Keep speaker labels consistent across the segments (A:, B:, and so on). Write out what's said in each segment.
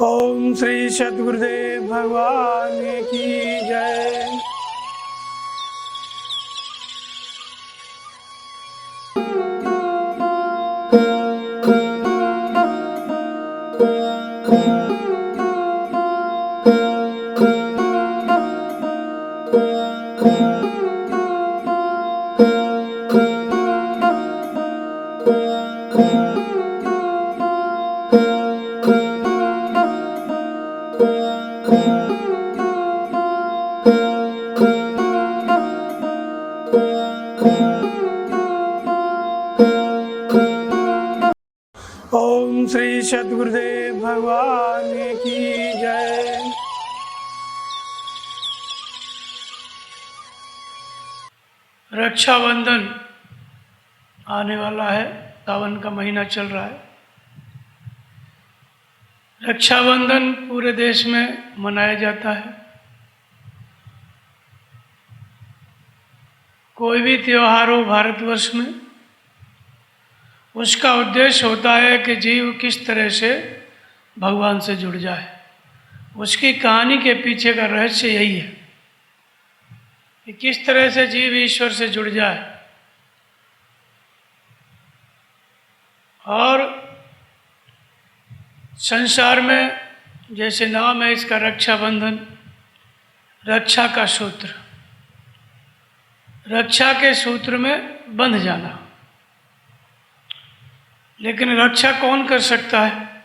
A: ओम श्री सद्गुरुदेव भगवान की जय। ओम श्री सद्गुरुदेव भगवान की जय। रक्षाबंधन आने वाला है, सावन का महीना चल रहा है। रक्षाबंधन पूरे देश में मनाया जाता है। कोई भी त्योहार हो भारतवर्ष में, उसका उद्देश्य होता है कि जीव किस तरह से भगवान से जुड़ जाए। उसकी कहानी के पीछे का रहस्य यही है कि किस तरह से जीव ईश्वर से जुड़ जाए। और संसार में जैसे नाम है इसका रक्षाबंधन, रक्षा का सूत्र, रक्षा के सूत्र में बंध जाना। लेकिन रक्षा कौन कर सकता है?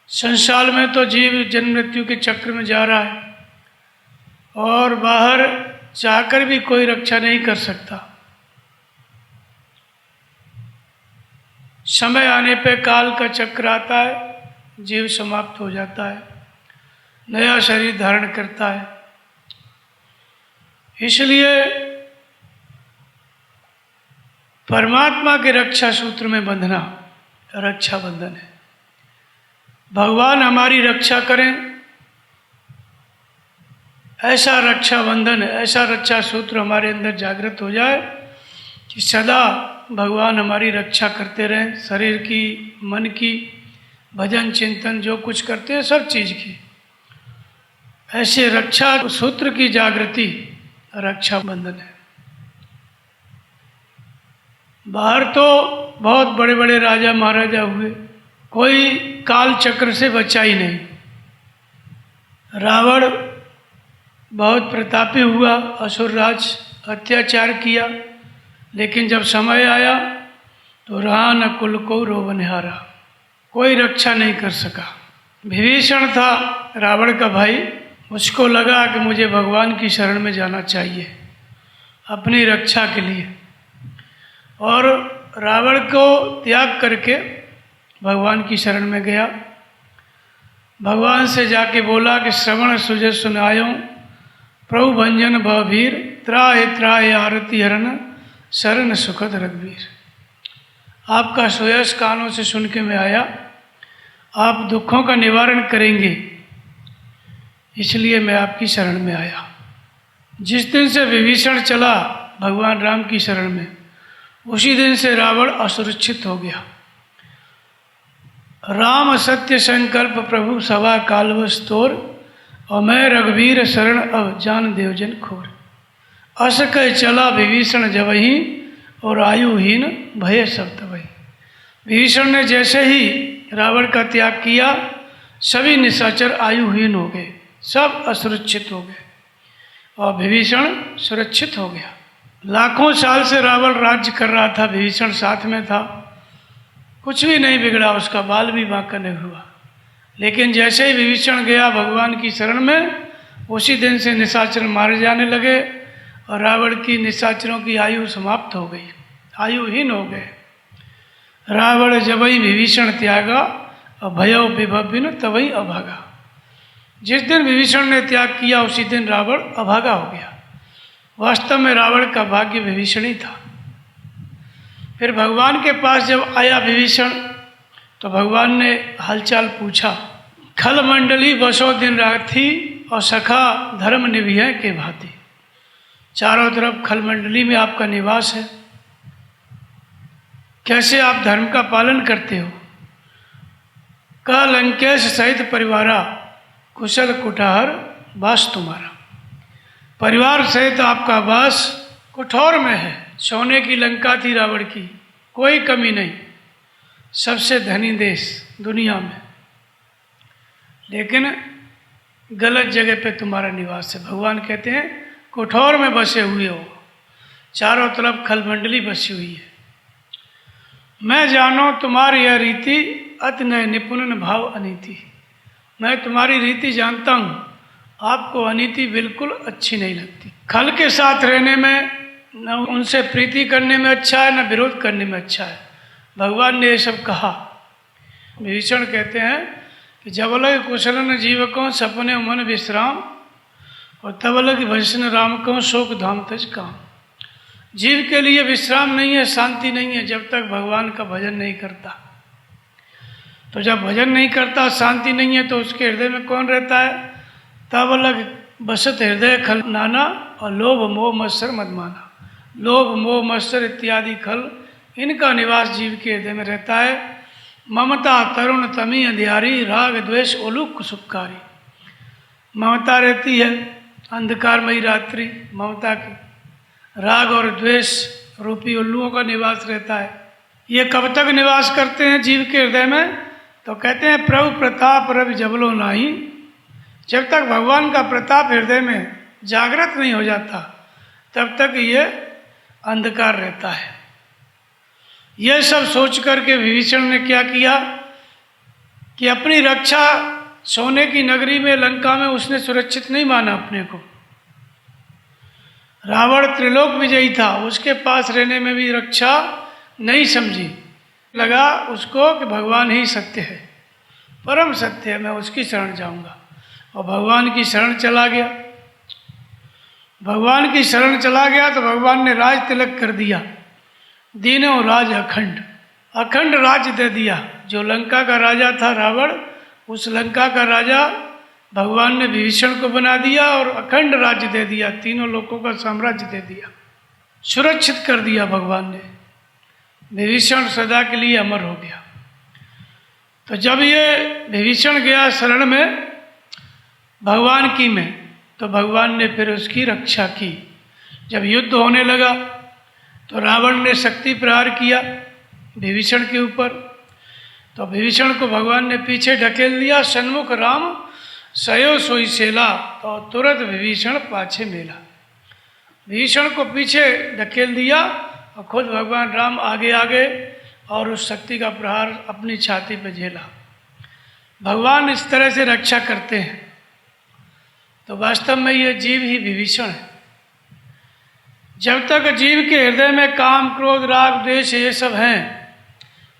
A: संसार में तो जीव जन्म मृत्यु के चक्र में जा रहा है और बाहर जाकर भी कोई रक्षा नहीं कर सकता। समय आने पे काल का चक्र आता है, जीव समाप्त हो जाता है, नया शरीर धारण करता है। इसलिए परमात्मा के रक्षा सूत्र में बंधना रक्षाबंधन है। भगवान हमारी रक्षा करें, ऐसा रक्षाबंधन, ऐसा रक्षा सूत्र हमारे अंदर जागृत हो जाए कि सदा भगवान हमारी रक्षा करते रहें। शरीर की, मन की, भजन चिंतन जो कुछ करते हैं सब चीज़ की, ऐसे रक्षा सूत्र की जागृति रक्षाबंधन है। बाहर तो बहुत बड़े बड़े राजा महाराजा हुए, कोई काल चक्र से बचा ही नहीं। रावण बहुत प्रतापी हुआ, असुर राज अत्याचार किया, लेकिन जब समय आया तो रहा न कुल को रोबनिहारा, कोई रक्षा नहीं कर सका। विभीषण था रावण का भाई, उसको लगा कि मुझे भगवान की शरण में जाना चाहिए अपनी रक्षा के लिए, और रावण को त्याग करके भगवान की शरण में गया। भगवान से जाके बोला कि श्रवण सुजय सुनायो प्रभु भंजन भवीर, त्राहि त्राहि आरती हरण शरण सुखद रघुवीर। आपका सुयश कानों से सुन के मैं आया, आप दुखों का निवारण करेंगे, इसलिए मैं आपकी शरण में आया। जिस दिन से विभीषण चला भगवान राम की शरण में, उसी दिन से रावण असुरक्षित हो गया। राम सत्य संकल्प प्रभु सभा कालवश तोर, और मैं रघुवीर शरण अब जान देवजन खोर। अस कह चला विभीषण जबहि, और आयुहीन भय सब तबहि। विभीषण ने जैसे ही रावण का त्याग किया, सभी निशाचर आयुहीन हो गए, सब असुरक्षित हो गए और विभीषण सुरक्षित हो गया। लाखों साल से रावण राज्य कर रहा था, विभीषण साथ में था, कुछ भी नहीं बिगड़ा, उसका बाल भी बांका नहीं हुआ। लेकिन जैसे ही विभीषण गया भगवान की शरण में, उसी दिन से निशाचर मारे जाने लगे और रावण की, निशाचरों की आयु समाप्त हो गई, आयुहीन हो गए। रावण जबहि विभीषण त्यागा, और भयो विभविन तबहि अभागा। जिस दिन विभीषण ने त्याग किया उसी दिन रावण अभागा हो गया। वास्तव में रावण का भाग्य विभीषण ही था। फिर भगवान के पास जब आया विभीषण, तो भगवान ने हालचाल पूछा। खल मंडली बसो दिन राथी, और सखा धर्म निभिय के भांति। चारों तरफ खल मंडली में आपका निवास है, कैसे आप धर्म का पालन करते हो? कह लंकेश सहित परिवारा, कुशल कुठार वास तुम्हारा। परिवार सहित आपका वास कुठौर में है। सोने की लंका थी रावण की, कोई कमी नहीं, सबसे धनी देश दुनिया में, लेकिन गलत जगह पे तुम्हारा निवास है। भगवान कहते हैं कुठौर में बसे हुए हो, चारों तरफ खलमंडली बसी हुई है। मैं जानो तुम्हारी यह रीति, अति नय निपुण भाव अनीति। मैं तुम्हारी रीति जानता हूँ, आपको अनीति बिल्कुल अच्छी नहीं लगती। खल के साथ रहने में न उनसे प्रीति करने में अच्छा है, न विरोध करने में अच्छा है। भगवान ने ये सब कहा। विभीषण कहते हैं कि जब लग कुशलन जीवकों सपने मन विश्राम, और तब लग भजन राम को शोक धाम तज काम। जीव के लिए विश्राम नहीं है, शांति नहीं है, जब तक भगवान का भजन नहीं करता। तो जब भजन नहीं करता, शांति नहीं है, तो उसके हृदय में कौन रहता है? तब अलग बसत हृदय खल नाना, और लोभ मोह मत्सर मदमाना। लोभ मोह मत्सर इत्यादि खल, इनका निवास जीव के हृदय में रहता है। ममता तरुण तमी अंधियारी, राग द्वेष उलूक सुखकारी। ममता रहती है अंधकारमयी रात्रि, ममता की। राग और द्वेष रूपी उल्लुओं का निवास रहता है। ये कब तक निवास करते हैं जीव के हृदय में? तो कहते हैं प्रभु प्रताप रवि जबलो नाही। जब तक भगवान का प्रताप हृदय में जागृत नहीं हो जाता, तब तक ये अंधकार रहता है। यह सब सोच करके विभीषण ने क्या किया कि अपनी रक्षा सोने की नगरी में, लंका में उसने सुरक्षित नहीं माना अपने को। रावण त्रिलोक विजयी था, उसके पास रहने में भी रक्षा नहीं समझी। लगा उसको कि भगवान ही सत्य है, परम सत्य है, मैं उसकी शरण जाऊंगा। और भगवान की शरण चला गया। भगवान की शरण चला गया तो भगवान ने राज तिलक कर दिया। दीनों राज अखंड, अखंड राज्य दे दिया। जो लंका का राजा था रावण, उस लंका का राजा भगवान ने विभीषण को बना दिया और अखंड राज्य दे दिया, तीनों लोगों का साम्राज्य दे दिया, सुरक्षित कर दिया भगवान ने। विभीषण सदा के लिए अमर हो गया। तो जब ये विभीषण गया शरण में भगवान की में, तो भगवान ने फिर उसकी रक्षा की। जब युद्ध होने लगा तो रावण ने शक्ति प्रहार किया विभीषण के ऊपर, तो विभीषण को भगवान ने पीछे ढकेल दिया। सन्मुख राम सयो सोई सेला, तो तुरंत विभीषण पाछे मेला। विभीषण को पीछे ढकेल दिया और खुद भगवान राम आगे आगे, और उस शक्ति का प्रहार अपनी छाती पर झेला। भगवान इस तरह से रक्षा करते हैं। तो वास्तव में ये जीव ही विभीषण है। जब तक जीव के हृदय में काम क्रोध राग द्वेष ये सब हैं,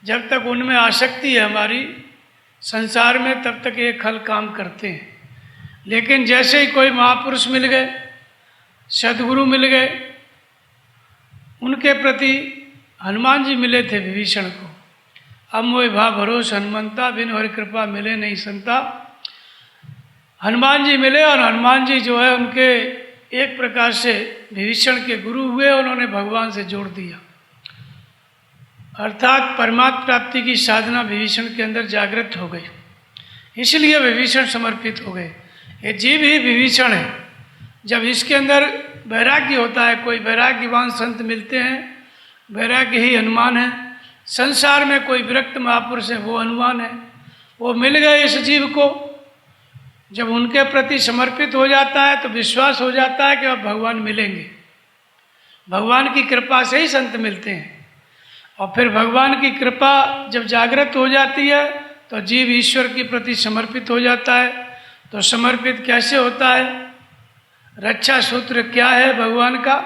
A: जब तक उनमें आसक्ति है हमारी संसार में, तब तक ये खल काम करते हैं। लेकिन जैसे ही कोई महापुरुष मिल गए, सदगुरु मिल गए, उनके प्रति हनुमान जी मिले थे विभीषण को। अब मोह भा भरोस हनुमंता, बिन हरि कृपा मिले नहीं संता। हनुमान जी मिले और हनुमान जी जो है उनके एक प्रकार से विभीषण के गुरु हुए। उन्होंने भगवान से जोड़ दिया, अर्थात परमात्मा प्राप्ति की साधना विभीषण के अंदर जागृत हो गई, इसलिए विभीषण समर्पित हो गए। ये जीव ही विभीषण है। जब इसके अंदर वैराग्य होता है, कोई वैराग्यवान संत मिलते हैं, वैराग्य ही हनुमान है। संसार में कोई विरक्त महापुरुष है, वो हनुमान है। वो मिल गए इस जीव को। जब उनके प्रति समर्पित हो जाता है तो विश्वास हो जाता है कि अब भगवान मिलेंगे। भगवान की कृपा से ही संत मिलते हैं। और फिर भगवान की कृपा जब जागृत हो जाती है तो जीव ईश्वर के प्रति समर्पित हो जाता है। तो समर्पित कैसे होता है? रक्षा सूत्र क्या है भगवान का?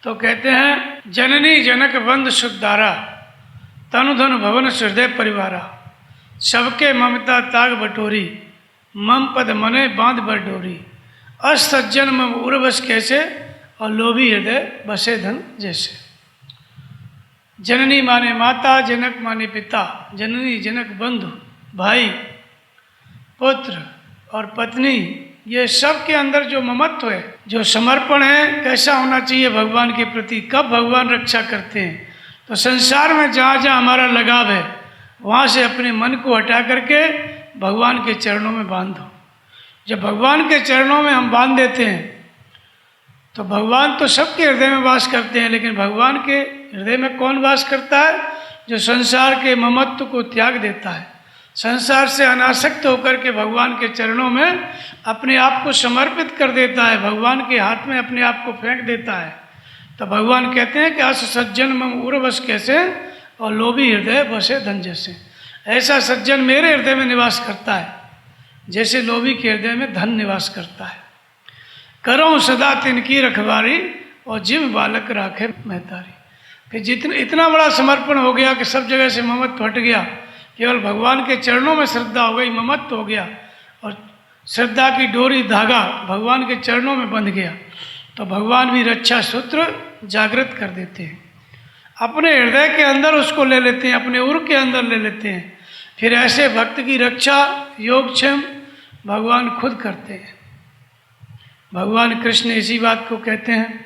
A: तो कहते हैं जननी जनक बंध सुखदारा, तनु धनु भवन हृदय परिवारा। सबके ममता ताग बटोरी, मम पद मने बांध बर डोरी। असज्जन मम उर्वश कैसे, और लोभी हृदय बसे धन जैसे। जननी माने माता, जनक माने पिता, जननी जनक बंधु भाई पुत्र और पत्नी, ये सब के अंदर जो ममत्व है, जो समर्पण है, कैसा होना चाहिए भगवान के प्रति। कब भगवान रक्षा करते हैं? तो संसार में जहाँ जहाँ हमारा लगाव है, वहाँ से अपने मन को हटा करके भगवान के चरणों में बांध दो। जब भगवान के चरणों में हम बांध देते हैं तो भगवान तो सबके हृदय में वास करते हैं, लेकिन भगवान के हृदय में कौन वास करता है? जो संसार के ममत्व को त्याग देता है, संसार से अनासक्त होकर के भगवान के चरणों में अपने आप को समर्पित कर देता है, भगवान के हाथ में अपने आप को फेंक देता है। तो भगवान कहते हैं कि अस सज्जन मम उर्वश कैसे और लोभी हृदय बसे धन जैसे। ऐसा सज्जन मेरे हृदय में निवास करता है जैसे लोभी के हृदय में धन निवास करता है। करो सदा तिनकी रखवारी और जिम बालक राखे महतारी। फिर इतना बड़ा समर्पण हो गया कि सब जगह से ममत्व हट गया, केवल भगवान के चरणों में श्रद्धा हो गई, ममत्व हो गया और श्रद्धा की डोरी धागा भगवान के चरणों में बंध गया। तो भगवान भी रक्षा सूत्र जागृत कर देते हैं, अपने हृदय के अंदर उसको ले लेते हैं, अपने उर के अंदर ले लेते हैं। फिर ऐसे भक्त की रक्षा योगक्षेम भगवान खुद करते हैं। भगवान कृष्ण इसी बात को कहते हैं,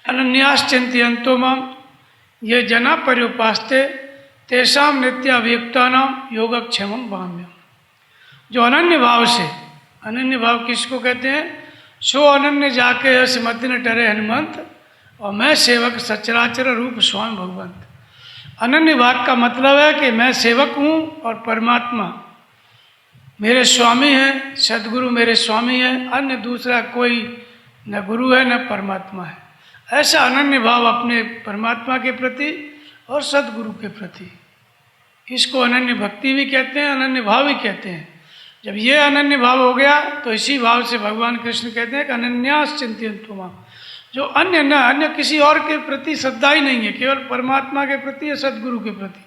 A: अनन्यास चिंतयन्तो माम ये जना पर्युपास्ते तेषाम नित्याभियुक्तानाम योगक्षेमम भाम्यम। जो अनन्य भाव से, अनन्य भाव किसको कहते हैं? सो अनन्य जाके यश मध्य न टरे हनुमंत और मैं सेवक सचराचर रूप स्वामी भगवंत। अनन्य भाव का मतलब है कि मैं सेवक हूँ और परमात्मा मेरे स्वामी हैं, सदगुरु मेरे स्वामी हैं, अन्य दूसरा कोई न गुरु है न परमात्मा है। ऐसा अनन्य भाव अपने परमात्मा के प्रति और सदगुरु के प्रति, इसको अनन्य भक्ति भी कहते हैं, अनन्य भाव भी कहते हैं। जब ये अनन्य भाव हो गया तो इसी भाव से भगवान कृष्ण कहते हैं कि अनन्यास चिंतयन्तो माम। जो अन्य किसी और के प्रति श्रद्धा ही नहीं है, केवल परमात्मा के प्रति या सदगुरु के प्रति,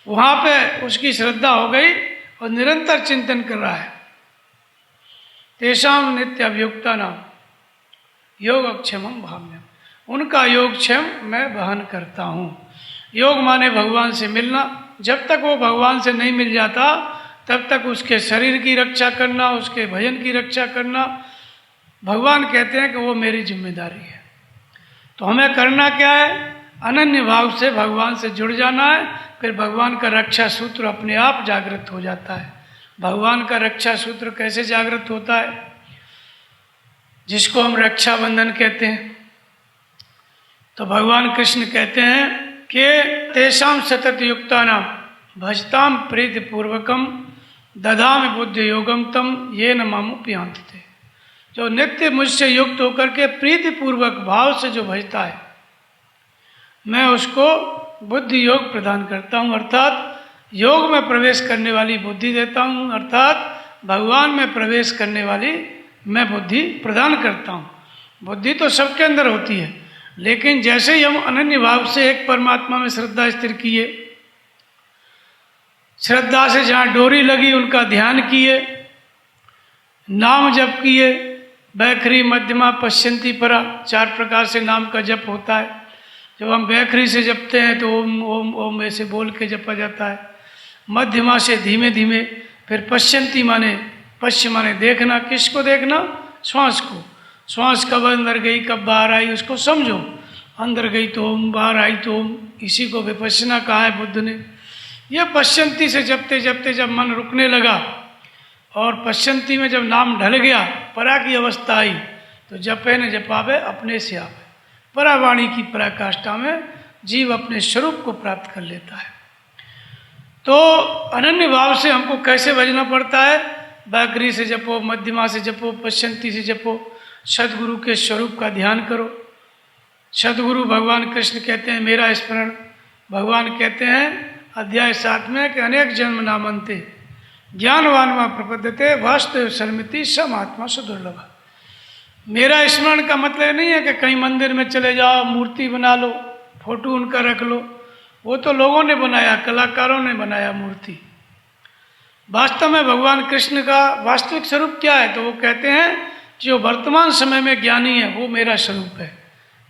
A: वहाँ पे उसकी श्रद्धा हो गई और निरंतर चिंतन कर रहा है। तेषाम नित्य अभियुक्ता नाम योगक्षेमम भाम्यम। उनका योगक्षेम मैं वहन करता हूँ। योग माने भगवान से मिलना। जब तक वो भगवान से नहीं मिल जाता तब तक उसके शरीर की रक्षा करना, उसके भजन की रक्षा करना, भगवान कहते हैं कि वो मेरी जिम्मेदारी है। तो हमें करना क्या है? अनन्य भाव से भगवान से जुड़ जाना है। फिर भगवान का रक्षा सूत्र अपने आप जागृत हो जाता है। भगवान का रक्षा सूत्र कैसे जागृत होता है? जिसको हम रक्षाबंधन कहते हैं। तो भगवान कृष्ण कहते हैं कि तेषाम सतत युक्ता नाम भजताम प्रीति पूर्वकम दधामि बुद्धि योगम तम ये न मामुपयांति थे। जो नित्य मुझसे युक्त होकर के प्रीति पूर्वक भाव से जो भजता है, मैं उसको बुद्धि योग प्रदान करता हूँ, अर्थात योग में प्रवेश करने वाली बुद्धि देता हूँ, अर्थात भगवान में प्रवेश करने वाली मैं बुद्धि प्रदान करता हूँ। बुद्धि तो सबके अंदर होती है, लेकिन जैसे ही हम अनन्य भाव से एक परमात्मा में श्रद्धा स्थिर किए, श्रद्धा से जहाँ डोरी लगी उनका ध्यान किए, नाम जप किए, बैखरी मध्यमा पश्यंती परा, 4 प्रकार से नाम का जप होता है। जब हम बैखरी से जपते हैं तो ओम ओम ओम ऐसे बोल के जपा जाता है। मध्यमा से धीमे धीमे, फिर पश्यंती माने, पश्य माने देखना। किसको देखना? श्वास को। श्वास कब अंदर गई कब बाहर आई उसको समझो। अंदर गई तो ओम, बाहर आई तो ओम। इसी को विपश्यना कहा है बुद्ध ने। यह पश्यंती से जपते जपते जब मन रुकने लगा और पश्यंती में जब नाम ढल गया, परा की अवस्था आई, तो जपे न जपावे अपने से आवे। परावाणी की पराकाष्ठा में जीव अपने स्वरूप को प्राप्त कर लेता है। तो अनन्य भाव से हमको कैसे भजना पड़ता है? बैखरी से जपो, मध्यमा से जपो, पश्यंती से जपो, सदगुरु के स्वरूप का ध्यान करो। सदगुरु भगवान कृष्ण कहते हैं मेरा स्मरण। भगवान कहते हैं अध्याय 7 में कि अनेक जन्म नामंते ज्ञानवान व प्रपद्यते वास्तव शर्मिति सम आत्मा सुदुर्लभ। मेरा स्मरण का मतलब नहीं है कि कहीं मंदिर में चले जाओ, मूर्ति बना लो, फोटो उनका रख लो। वो तो लोगों ने बनाया, कलाकारों ने बनाया मूर्ति। वास्तव में भगवान कृष्ण का वास्तविक स्वरूप क्या है? तो वो कहते हैं जो वर्तमान समय में ज्ञानी है वो मेरा स्वरूप है।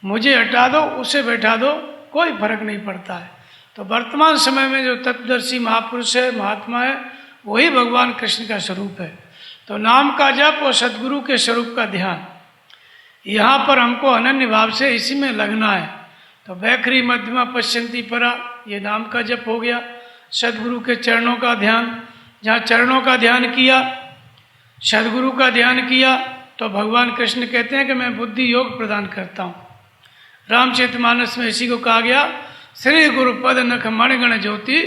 A: मुझे हटा दो, उसे बैठा दो, कोई फर्क नहीं पड़ता है। तो वर्तमान समय में जो तत्वदर्शी महापुरुष है, महात्मा है, वही भगवान कृष्ण का स्वरूप है। तो नाम का जप और सदगुरु के स्वरूप का ध्यान, यहाँ पर हमको अनन्य भाव से इसी में लगना है। तो बैखरी मध्यमा पश्यंती परा, ये नाम का जप हो गया। सदगुरु के चरणों का ध्यान, जहाँ चरणों का ध्यान किया, सदगुरु का ध्यान किया, तो भगवान कृष्ण कहते हैं कि मैं बुद्धि योग प्रदान करता हूँ। रामचरितमानस में इसी को कहा गया, श्री गुरुपद नख मणिगण ज्योति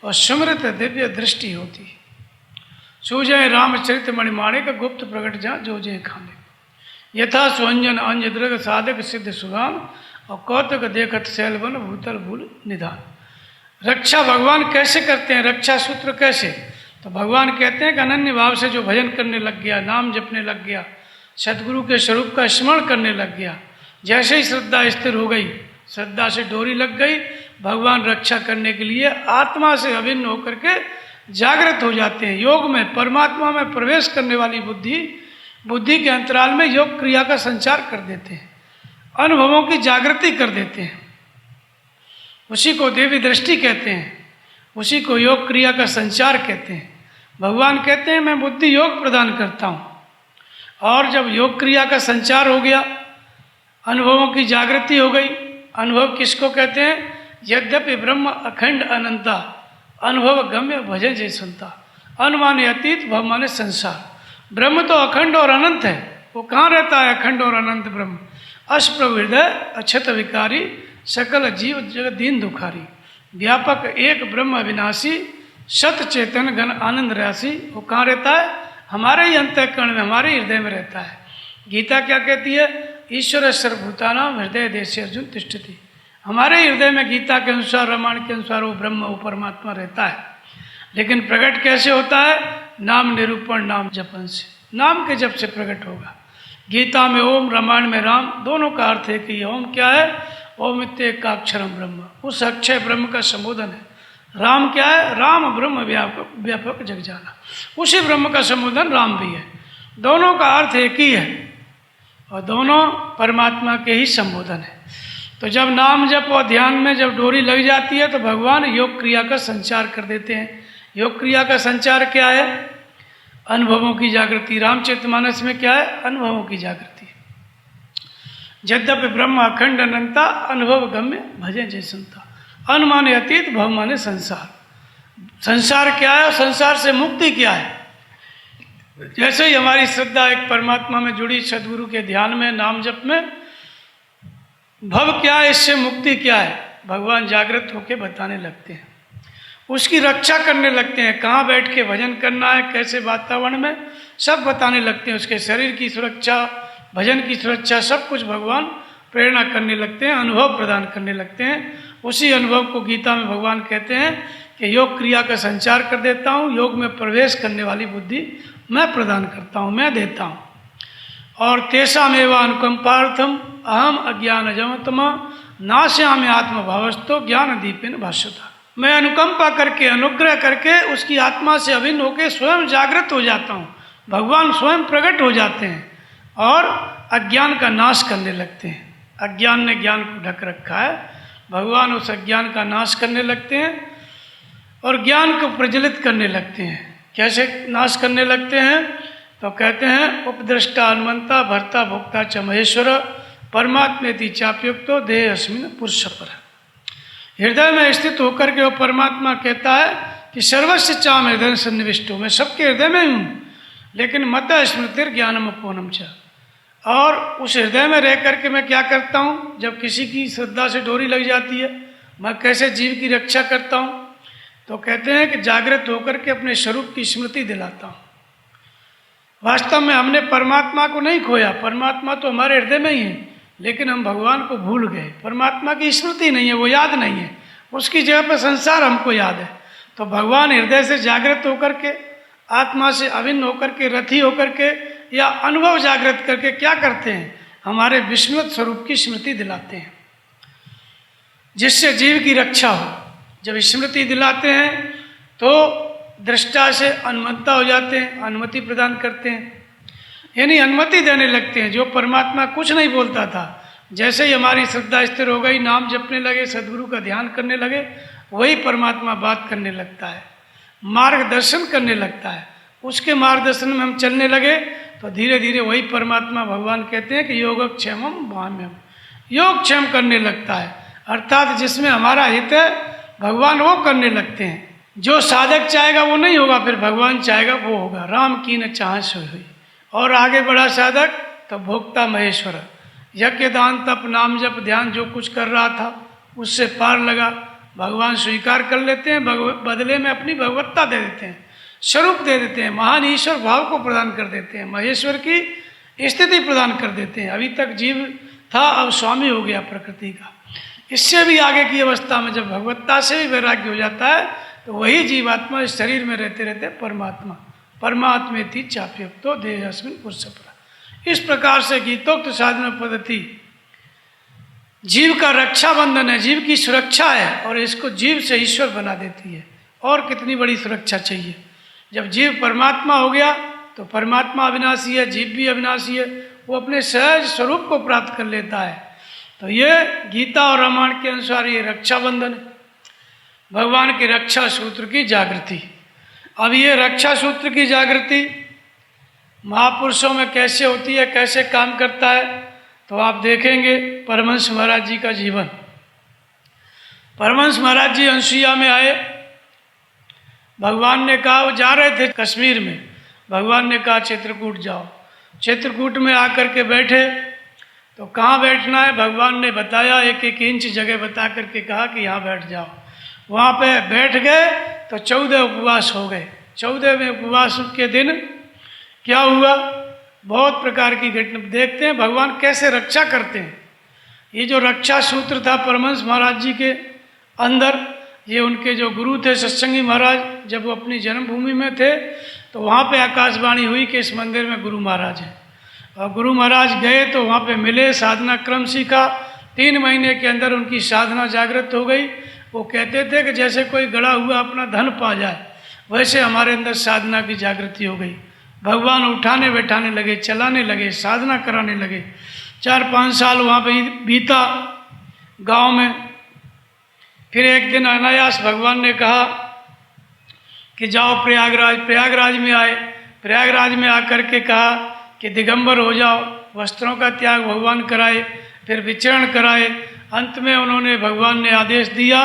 A: और सुमृत दिव्य दृष्टि होती। सूजय रामचरित मणिमाणिक गुप्त प्रकट जहाँ जो जय खाने, यथा सुअंजन अंज दृग साधक सिद्ध सुगाम और कौतुक देखत शैलवन भूतल भूल निधान। रक्षा भगवान कैसे करते हैं, रक्षा सूत्र कैसे? तो भगवान कहते हैं कि अनन्य भाव से जो भजन करने लग गया, नाम जपने लग गया, सतगुरु के स्वरूप का स्मरण करने लग गया, जैसे ही श्रद्धा स्थिर हो गई, श्रद्धा से डोरी लग गई, भगवान रक्षा करने के लिए आत्मा से अभिन्न होकर के जागृत हो जाते हैं। योग में परमात्मा में प्रवेश करने वाली बुद्धि के अंतराल में योग क्रिया का संचार कर देते हैं, अनुभवों की जागृति कर देते हैं। उसी को देवी दृष्टि कहते हैं, उसी को योग क्रिया का संचार कहते हैं। भगवान कहते हैं मैं बुद्धि योग प्रदान करता हूँ। और जब योग क्रिया का संचार हो गया, अनुभवों की जागृति हो गई। अनुभव किसको कहते हैं? यद्यपि ब्रह्म अखंड अनंता, अनुभव गम्य भजन जय सुनता। अन माने अतीत, भव माने संसार। ब्रह्म तो अखंड और अनंत है, वो कहाँ रहता है अखंड और अनंत ब्रह्म? अष्प्रभ हृदय अक्षत विकारी, सकल जीव जगत दीन दुखारी। व्यापक एक ब्रह्म अविनाशी, सत चेतन घन आनंद राशि। वो कहाँ रहता है? हमारे ही अंतःकरण में, हमारे ही हृदय में रहता है। गीता क्या कहती है? ईश्वर सर्वभूतानां हृदय देशे अर्जुन तिष्ठति। हमारे ही हृदय में गीता के अनुसार, रामायण के अनुसार वो ब्रह्म, वो परमात्मा रहता है। लेकिन प्रकट कैसे होता है? नाम निरूपण, नाम जपन से, नाम के जप से प्रकट होगा। गीता में ओम, रामायण में राम, दोनों का अर्थ है कि ओम क्या है? ओम इत्येकाक्षरम ब्रह्म, उस अक्षय ब्रह्म का संबोधन है। राम क्या है? राम ब्रह्म व्यापक, व्यापक जग जाना, उसी ब्रह्म का संबोधन राम भी है। दोनों का अर्थ एक ही है और दोनों परमात्मा के ही संबोधन है। तो जब नाम जप और ध्यान में जब डोरी लग जाती है तो भगवान योग क्रिया का संचार कर देते हैं। योग क्रिया का संचार क्या है? अनुभवों की जागृति। रामचरितमानस में क्या है? अनुभवों की जागृति। यद्यपि ब्रह्म अखंड अनंता, अनुभव गम्य भजन जय सुनता। अन माने अतीत, भव माने संसार। संसार क्या है और संसार से मुक्ति क्या है? जैसे ही हमारी श्रद्धा एक परमात्मा में जुड़ी, सदगुरु के ध्यान में, नाम जप में, भव क्या है, इससे मुक्ति क्या है, भगवान जागृत होकर बताने लगते हैं, उसकी रक्षा करने लगते हैं। कहाँ बैठ के भजन करना है, कैसे वातावरण में, सब बताने लगते हैं। उसके शरीर की सुरक्षा, भजन की सुरक्षा, सब कुछ भगवान प्रेरणा करने लगते हैं, अनुभव प्रदान करने लगते हैं। उसी अनुभव को गीता में भगवान कहते हैं कि योग क्रिया का संचार कर देता हूँ, योग में प्रवेश करने वाली बुद्धि मैं प्रदान करता हूँ, मैं देता हूँ। और तेषामेव अनुकंपार्थम अहम अज्ञानजमतमा नाश्यामि आत्मभावस्तो ज्ञान दीपेन भास्वता। मैं अनुकंपा करके, अनुग्रह करके उसकी आत्मा से अभिन्न होकर स्वयं जागृत हो जाता हूँ। भगवान स्वयं प्रकट हो जाते हैं और अज्ञान का नाश करने लगते हैं। अज्ञान ने ज्ञान को ढक रखा है, भगवान उस अज्ञान का नाश करने लगते हैं और ज्ञान को प्रज्वलित करने लगते हैं। कैसे नाश करने लगते हैं? तो कहते हैं उपद्रष्टा हनुमंता भर्ता भोक्ता च महेश्वर परमात्मेति चाप्युक्तो देह अस्मिन् पुरुष पर। हृदय में स्थित होकर के वो परमात्मा कहता है कि सर्वस्व चाम हृदय सन्निविष्टो, मैं सबके हृदय में हूँ, लेकिन मत स्मृतिर ज्ञानम अपूर्णम च। और उस हृदय में रह करके मैं क्या करता हूँ? जब किसी की श्रद्धा से डोरी लग जाती है, मैं कैसे जीव की रक्षा करता हूँ? तो कहते हैं कि जागृत होकर के अपने स्वरूप की स्मृति दिलाता हूँ। वास्तव में हमने परमात्मा को नहीं खोया, परमात्मा तो हमारे हृदय में ही है, लेकिन हम भगवान को भूल गए। परमात्मा की स्मृति नहीं है, वो याद नहीं है, उसकी जगह पर संसार हमको याद है। तो भगवान हृदय से जागृत होकर के, आत्मा से अभिन्न होकर के, रथी होकर के या अनुभव जागृत करके क्या करते हैं? हमारे विस्मृत स्वरूप की स्मृति दिलाते हैं, जिससे जीव की रक्षा हो। जब स्मृति दिलाते हैं तो दृष्टा से अनुमतता हो जाते हैं, अनुमति प्रदान करते हैं, यानी अनुमति देने लगते हैं। जो परमात्मा कुछ नहीं बोलता था, जैसे ही हमारी श्रद्धा स्थिर हो गई, नाम जपने लगे, सदगुरु का ध्यान करने लगे, वही परमात्मा बात करने लगता है, मार्गदर्शन करने लगता है। उसके मार्गदर्शन में हम चलने लगे तो धीरे धीरे वही परमात्मा, भगवान कहते हैं कि योगक्षेमम भाम्यम, योगक्षेम करने लगता है। अर्थात जिसमें हमारा हित है, भगवान वो करने लगते हैं। जो साधक चाहेगा वो नहीं होगा, फिर भगवान चाहेगा वो होगा। राम की न चाह सोई हुई। और आगे बढ़ा साधक तो भोक्ता महेश्वर, यज्ञ दान तप नाम जप ध्यान जो कुछ कर रहा था उससे पार लगा, भगवान स्वीकार कर लेते हैं, बदले में अपनी भगवत्ता दे देते हैं, स्वरूप दे देते हैं, महान ईश्वर भाव को प्रदान कर देते हैं, महेश्वर की स्थिति प्रदान कर देते हैं। अभी तक जीव था, अब स्वामी हो गया प्रकृति का। इससे भी आगे की अवस्था में जब भगवत्ता से भी वैराग्य हो जाता है तो वही जीवात्मा इस शरीर में रहते रहते परमात्मा परमात्मेति चाप्युक्तो देहस्मिन् पुरुषः। इस प्रकार से गीतोक्त साधना पद्धति जीव का रक्षा बंधन है, जीव की सुरक्षा है, और इसको जीव से ईश्वर बना देती है। और कितनी बड़ी सुरक्षा चाहिए। जब जीव परमात्मा हो गया तो परमात्मा अविनाशी है, जीव भी अविनाशी है, वो अपने सहज स्वरूप को प्राप्त कर लेता है। तो ये गीता और रामायण के अनुसार ये रक्षा बंधन है, भगवान की रक्षा सूत्र की जागृति। अब ये रक्षा सूत्र की जागृति महापुरुषों में कैसे होती है, कैसे काम करता है, तो आप देखेंगे परमहंस महाराज जी का जीवन। परमहंस महाराज जी अंसुईया में आए, भगवान ने कहा, वो जा रहे थे कश्मीर में, भगवान ने कहा चित्रकूट जाओ। चित्रकूट में आकर के बैठे तो कहाँ बैठना है भगवान ने बताया, एक एक इंच जगह बता करके कहा कि यहाँ बैठ जाओ। वहाँ पे बैठ गए तो 14 उपवास हो गए। 14वें उपवास के दिन क्या हुआ, बहुत प्रकार की घटना देखते हैं भगवान कैसे रक्षा करते हैं। ये जो रक्षा सूत्र था परमहंस महाराज जी के अंदर, ये उनके जो गुरु थे सत्संगी महाराज, जब वो अपनी जन्मभूमि में थे तो वहाँ पे आकाशवाणी हुई कि इस मंदिर में गुरु महाराज हैं। और गुरु महाराज गए तो वहाँ पे मिले, साधना क्रम सीखा। 3 महीने के अंदर उनकी साधना जागृत हो गई। वो कहते थे कि जैसे कोई गड़ा हुआ अपना धन पा जाए, वैसे हमारे अंदर साधना की जागृति हो गई। भगवान उठाने बैठाने लगे, चलाने लगे, साधना कराने लगे। 4-5 साल वहाँ पे बीता गांव में। फिर एक दिन अनायास भगवान ने कहा कि जाओ प्रयागराज। प्रयागराज में आए, प्रयागराज में आकर के कहा कि दिगंबर हो जाओ, वस्त्रों का त्याग भगवान कराए, फिर विचरण कराए। अंत में उन्होंने भगवान ने आदेश दिया।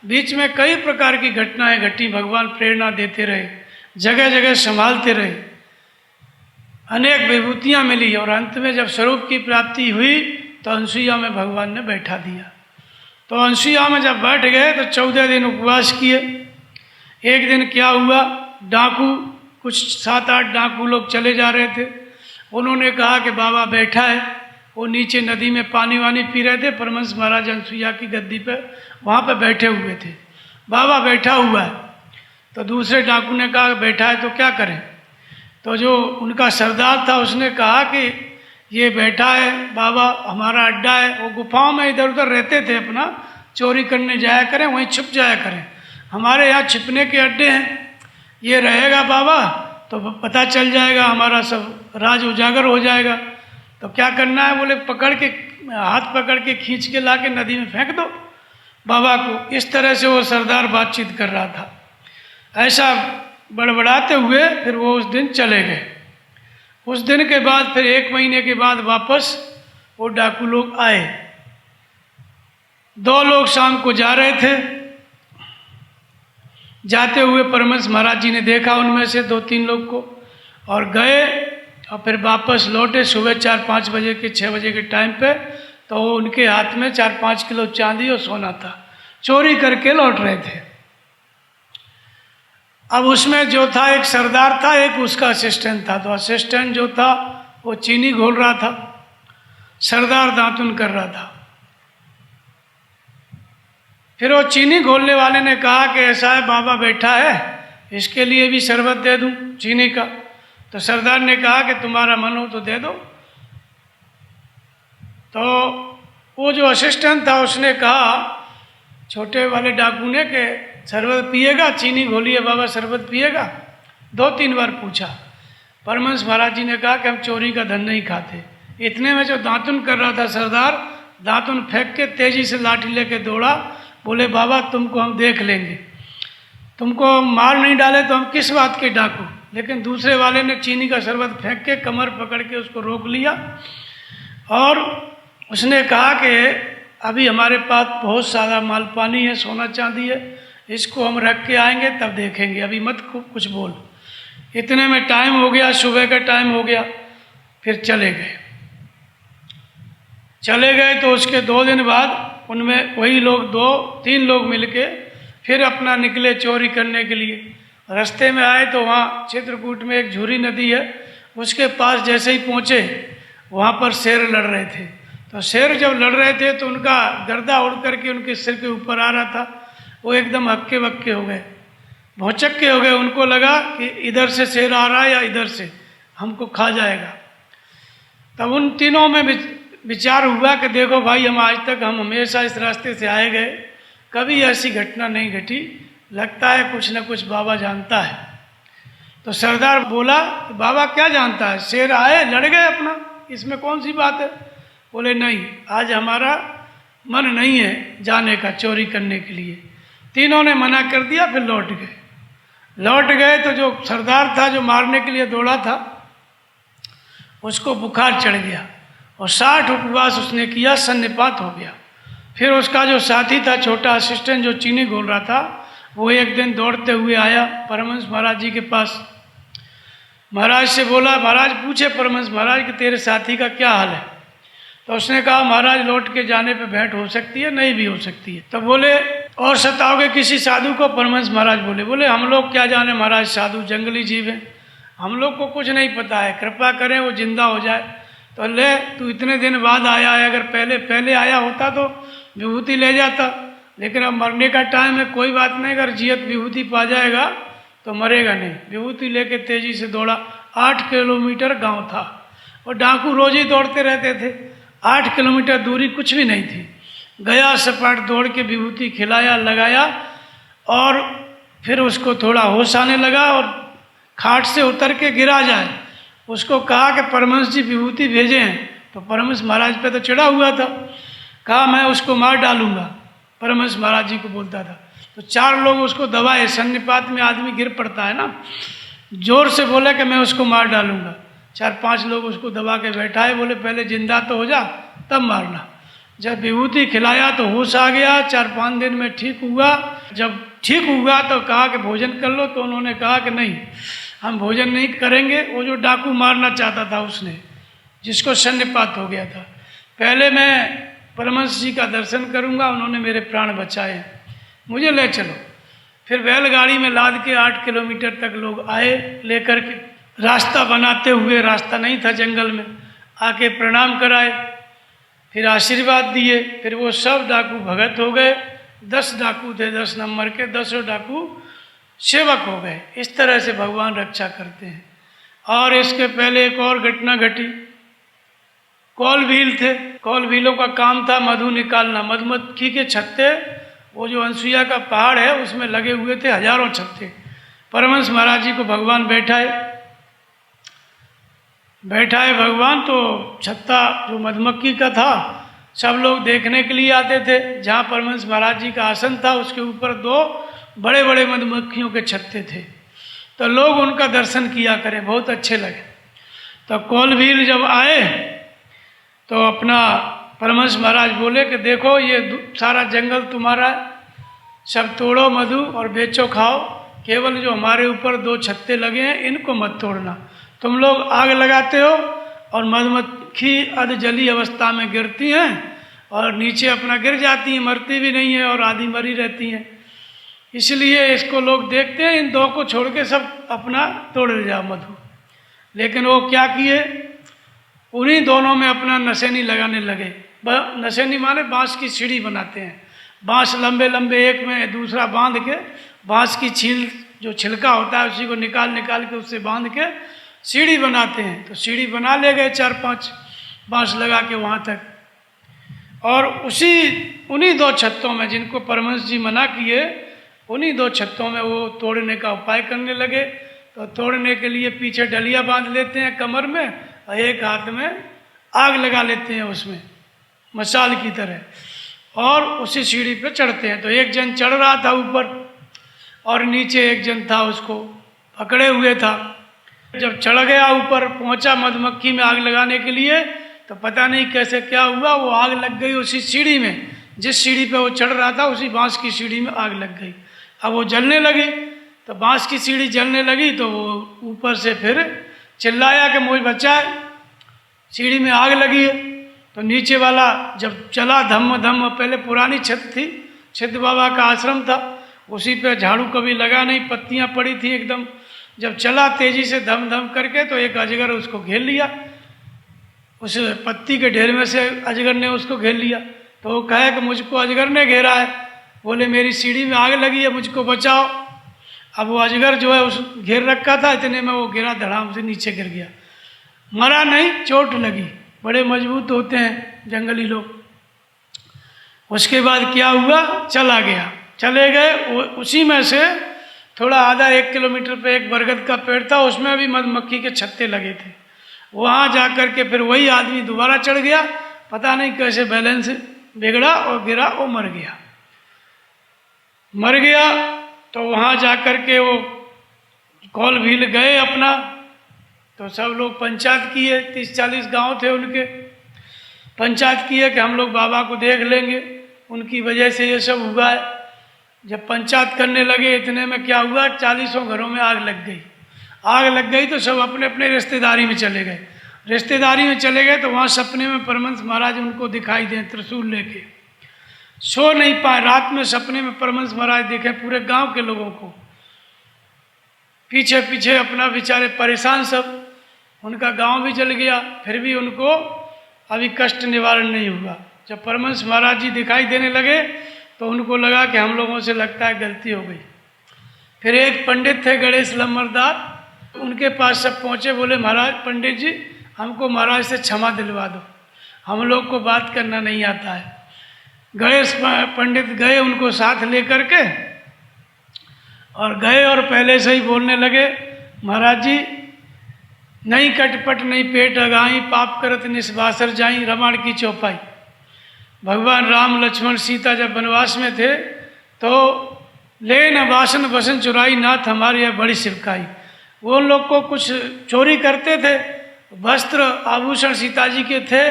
A: बीच में कई प्रकार की घटनाएं घटी, भगवान प्रेरणा देते रहे, जगह जगह संभालते रहे, अनेक विभूतियाँ मिली। और अंत में जब स्वरूप की प्राप्ति हुई तो अंसुईया में भगवान ने बैठा दिया। तो अंसुईया में जब बैठ गए तो 14 दिन उपवास किए। एक दिन क्या हुआ, डाकू, कुछ 7-8 डाकू लोग चले जा रहे थे। उन्होंने कहा कि बाबा बैठा है। वो नीचे नदी में पानी वानी पी रहे थे। परमहंस महाराज अंसुईया की गद्दी पे वहाँ पे बैठे हुए थे, बाबा बैठा हुआ है। तो दूसरे डाकू ने कहा बैठा है तो क्या करें। तो जो उनका सरदार था उसने कहा कि ये बैठा है बाबा, हमारा अड्डा है। वो गुफाओं में इधर उधर रहते थे, अपना चोरी करने जाया करें, वहीं छुप जाया करें, हमारे यहाँ छिपने के अड्डे हैं। ये रहेगा बाबा तो पता चल जाएगा, हमारा सब राज उजागर हो जाएगा। तो क्या करना है, बोले पकड़ के, हाथ पकड़ के खींच के ला के नदी में फेंक दो बाबा को। इस तरह से वो सरदार बातचीत कर रहा था। ऐसा बड़बड़ाते हुए फिर वो उस दिन चले गए। उस दिन के बाद फिर 1 महीने के बाद वापस वो डाकू लोग आए। 2 लोग शाम को जा रहे थे। जाते हुए परमहंस महाराज जी ने देखा उनमें से 2-3 लोग को, और गए और फिर वापस लौटे सुबह 4-5 बजे के 6 बजे के टाइम पे। तो उनके हाथ में 4-5 किलो चांदी और सोना था, चोरी करके लौट रहे थे। अब उसमें जो था एक सरदार था, एक उसका असिस्टेंट था। तो असिस्टेंट जो था वो चीनी घोल रहा था, सरदार दातुन कर रहा था। फिर वो चीनी घोलने वाले ने कहा कि ऐसा है बाबा बैठा है, इसके लिए भी शरबत दे दूं चीनी का। तो सरदार ने कहा कि तुम्हारा मन हो तो दे दो। तो वो जो असिस्टेंट था उसने कहा छोटे वाले डाकू ने कि शरबत पिएगा, चीनी घोली है बाबा, शरबत पिएगा। 2-3 बार पूछा। परमहंस महाराज जी ने कहा कि हम चोरी का धन नहीं खाते। इतने में जो दातुन कर रहा था सरदार, दातुन फेंक के तेजी से लाठी लेके दौड़ा। बोले बाबा तुमको हम देख लेंगे, तुमको मार नहीं डाले तो हम किस बात के डाकू। लेकिन दूसरे वाले ने चीनी का शरबत फेंक के कमर पकड़ के उसको रोक लिया, और उसने कहा कि अभी हमारे पास बहुत सारा माल पानी है, सोना चांदी है, इसको हम रख के आएंगे तब देखेंगे, अभी मत कुछ बोल। इतने में टाइम हो गया, सुबह का टाइम हो गया। फिर चले गए तो उसके 2 दिन बाद उनमें वही लोग 2-3 लोग मिलके फिर अपना निकले चोरी करने के लिए। रास्ते में आए तो वहाँ चित्रकूट में एक झूरी नदी है, उसके पास जैसे ही पहुँचे वहाँ पर शेर लड़ रहे थे। तो शेर जब लड़ रहे थे तो उनका गर्दा उड़ करके उनके सिर के ऊपर आ रहा था। वो एकदम हक्के बक्के हो गए, भौचक्के हो गए। उनको लगा कि इधर से शेर आ रहा है या इधर से, हमको खा जाएगा। तब उन तीनों में विचार हुआ कि देखो भाई, हम आज तक हमेशा इस रास्ते से आए गए, कभी ऐसी घटना नहीं घटी, लगता है कुछ न कुछ बाबा जानता है। तो सरदार बोला कि बाबा क्या जानता है, शेर आए लड़ गए अपना, इसमें कौन सी बात है। बोले नहीं, आज हमारा मन नहीं है जाने का चोरी करने के लिए। तीनों ने मना कर दिया। फिर लौट गए तो जो सरदार था, जो मारने के लिए दौड़ा था, उसको बुखार चढ़ गया और 60 उपवास उसने किया, सन्निपात हो गया। फिर उसका जो साथी था, छोटा असिस्टेंट जो चीनी घोल रहा था, वो एक दिन दौड़ते हुए आया परमहंस महाराज जी के पास। महाराज से बोला, महाराज पूछे परमहंस महाराज कि तेरे साथी का क्या हाल है। तो उसने कहा महाराज, लौट के जाने पे भेंट हो सकती है, नहीं भी हो सकती है। तो बोले और सताओगे किसी साधु को। परमहंस महाराज बोले हम लोग क्या जाने महाराज, साधु जंगली जीव हैं, हम लोग को कुछ नहीं पता है, कृपा करें वो जिंदा हो जाए। तो ले, तू इतने दिन बाद आया है, अगर पहले आया होता तो विभूति ले जाता, लेकिन अब मरने का टाइम है, कोई बात नहीं, अगर जियत विभूति पा जाएगा तो मरेगा नहीं। विभूति लेके तेजी से दौड़ा। 8 किलोमीटर गांव था और डाकू रोज ही दौड़ते रहते थे। 8 किलोमीटर दूरी कुछ भी नहीं थी। गया, सपाट दौड़ के विभूति खिलाया, लगाया और फिर उसको थोड़ा होश आने लगा और खाट से उतर के गिरा जाए। उसको कहा कि परमहंस जी विभूति भेजे हैं। तो परमहंस महाराज पे तो चिढ़ा हुआ था, कहा मैं उसको मार डालूंगा, परमहंस महाराज जी को बोलता था। तो 4 लोग उसको दबाए, सन्निपात में आदमी गिर पड़ता है ना, जोर से बोले कि मैं उसको मार डालूंगा। 4-5 लोग उसको दबा के बैठाए, बोले पहले जिंदा तो हो जा तब मारना। जब विभूति खिलाया तो होश आ गया, 4-5 दिन में ठीक हुआ। जब ठीक हुआ तो कहा कि भोजन कर लो। तो उन्होंने कहा कि नहीं, हम भोजन नहीं करेंगे। वो जो डाकू मारना चाहता था उसने, जिसको सन्निपात हो गया था, पहले मैं परमहंस जी का दर्शन करूंगा, उन्होंने मेरे प्राण बचाए, मुझे ले चलो। फिर बैलगाड़ी में लाद के 8 किलोमीटर तक लोग आए लेकर के, रास्ता बनाते हुए, रास्ता नहीं था जंगल में, आके प्रणाम कराए, फिर आशीर्वाद दिए। फिर वो सब डाकू भगत हो गए। 10 डाकू थे, 10 नंबर के, 10 डाकू सेवक हो गए। इस तरह से भगवान रक्षा करते हैं। और इसके पहले एक और घटना घटी। कॉल व्हील थे, कॉल व्हीलों का काम था मधु निकालना। मधुमक्खी के छत्ते, वो जो अनसुईया का पहाड़ है उसमें लगे हुए थे हजारों छत्ते। परमहंस महाराज जी को भगवान बैठाए भगवान। तो छत्ता जो मधुमक्खी का था, सब लोग देखने के लिए आते थे। जहाँ परमहंस महाराज जी का आसन था उसके ऊपर 2 बड़े बड़े मधुमक्खियों के छत्ते थे। तो लोग उनका दर्शन किया करें, बहुत अच्छे लगे। तो कॉल व्हील जब आए तो अपना परमहंस महाराज बोले कि देखो ये सारा जंगल तुम्हारा है, सब तोड़ो मधु और बेचो खाओ, केवल जो हमारे ऊपर 2 छत्ते लगे हैं इनको मत तोड़ना। तुम लोग आग लगाते हो और मधुमक्खी अध जली अवस्था में गिरती हैं और नीचे अपना गिर जाती हैं, मरती भी नहीं है और आधी मरी रहती हैं। इसलिए इसको लोग देखते हैं, इन 2 को छोड़ के सब अपना तोड़ ले जाओ मधु। लेकिन वो क्या किए, उन्हीं दोनों में अपना नशेनी लगाने लगे। नशेनी माने बांस की सीढ़ी बनाते हैं। बांस लंबे लंबे, एक में दूसरा बांध के, बांस की छील जो छिलका होता है उसी को निकाल के उससे बांध के सीढ़ी बनाते हैं। तो सीढ़ी बना ले गए 4-5 बांस लगा के वहाँ तक। और उन्हीं 2 छत्तों में, जिनको परमहंस जी मना किए, उन्हीं 2 छत्तों में वो तोड़ने का उपाय करने लगे। तो तोड़ने के लिए पीछे डलिया बांध लेते हैं कमर में और एक हाथ में आग लगा लेते हैं उसमें मशाल की तरह, और उसी सीढ़ी पे चढ़ते हैं। तो एक जन चढ़ रहा था ऊपर और नीचे एक जन था, उसको पकड़े हुए था। जब चढ़ गया ऊपर, पहुंचा मधुमक्खी में आग लगाने के लिए, तो पता नहीं कैसे क्या हुआ, वो आग लग गई उसी सीढ़ी में। जिस सीढ़ी पे वो चढ़ रहा था उसी बांस की सीढ़ी में आग लग गई। अब वो जलने लगी, तो बांस की सीढ़ी जलने लगी, तो वो ऊपर से फिर चिल्लाया कि मुझे बचाए, सीढ़ी में आग लगी है। तो नीचे वाला जब चला धम्म धम्म, पहले पुरानी छत थी, सिद्ध बाबा का आश्रम था, उसी पे झाड़ू कभी लगा नहीं, पत्तियां पड़ी थी एकदम। जब चला तेजी से धम धम करके, तो एक अजगर उसको घेर लिया, उस पत्ती के ढेर में से अजगर ने उसको घेर लिया। तो वो कहे कि मुझको अजगर ने घेरा है, बोले मेरी सीढ़ी में आग लगी है, मुझको बचाओ। अब वो अजगर जो है उस घेर रखा था, इतने में वो गिरा, धड़ाम से नीचे गिर गया, मरा नहीं, चोट लगी। बड़े मजबूत होते हैं जंगली लोग। उसके बाद क्या हुआ, चला गया, चले गए। उसी में से थोड़ा आधा 1 किलोमीटर पे एक बरगद का पेड़ था, उसमें भी मधुमक्खी के छत्ते लगे थे। वहाँ जा कर के फिर वही आदमी दोबारा चढ़ गया, पता नहीं कैसे बैलेंस बिगड़ा और गिरा, वो मर गया। तो वहाँ जा कर के वो कॉल भील गए अपना, तो सब लोग पंचायत किए, 30-40 गांव थे उनके, पंचायत किए कि हम लोग बाबा को देख लेंगे, उनकी वजह से ये सब हुआ है। जब पंचायत करने लगे, इतने में क्या हुआ, 40 घरों में आग लग गई। आग लग गई तो सब अपने अपने रिश्तेदारी में चले गए। रिश्तेदारी में चले गए तो वहाँ सपने में परमहंस महाराज उनको दिखाई दें त्रिशूल लेके। सो नहीं पाए, रात में सपने में परमहंस महाराज देखे पूरे गांव के लोगों को, पीछे पीछे अपना बेचारे परेशान सब। उनका गांव भी जल गया, फिर भी उनको अभी कष्ट निवारण नहीं हुआ। जब परमहंस महाराज जी दिखाई देने लगे तो उनको लगा कि हम लोगों से लगता है गलती हो गई। फिर एक पंडित थे गणेश लम्बरदार, उनके पास सब पहुँचे, बोले महाराज पंडित जी हमको महाराज से क्षमा दिलवा दो, हम लोग को बात करना नहीं आता है। गणेश पंडित गए उनको साथ लेकर के, और गए और पहले से ही बोलने लगे, महाराज जी नहीं कटपट नहीं पेट अगाई, पाप करत निस्वासर जाई, रामायण की चौपाई। भगवान राम लक्ष्मण सीता जब वनवास में थे तो ले न वासन वसन चुराई, नाथ हमारी यह बड़ी सिवकाई। वो उन लोग को कुछ चोरी करते थे, वस्त्र आभूषण सीता जी के थे,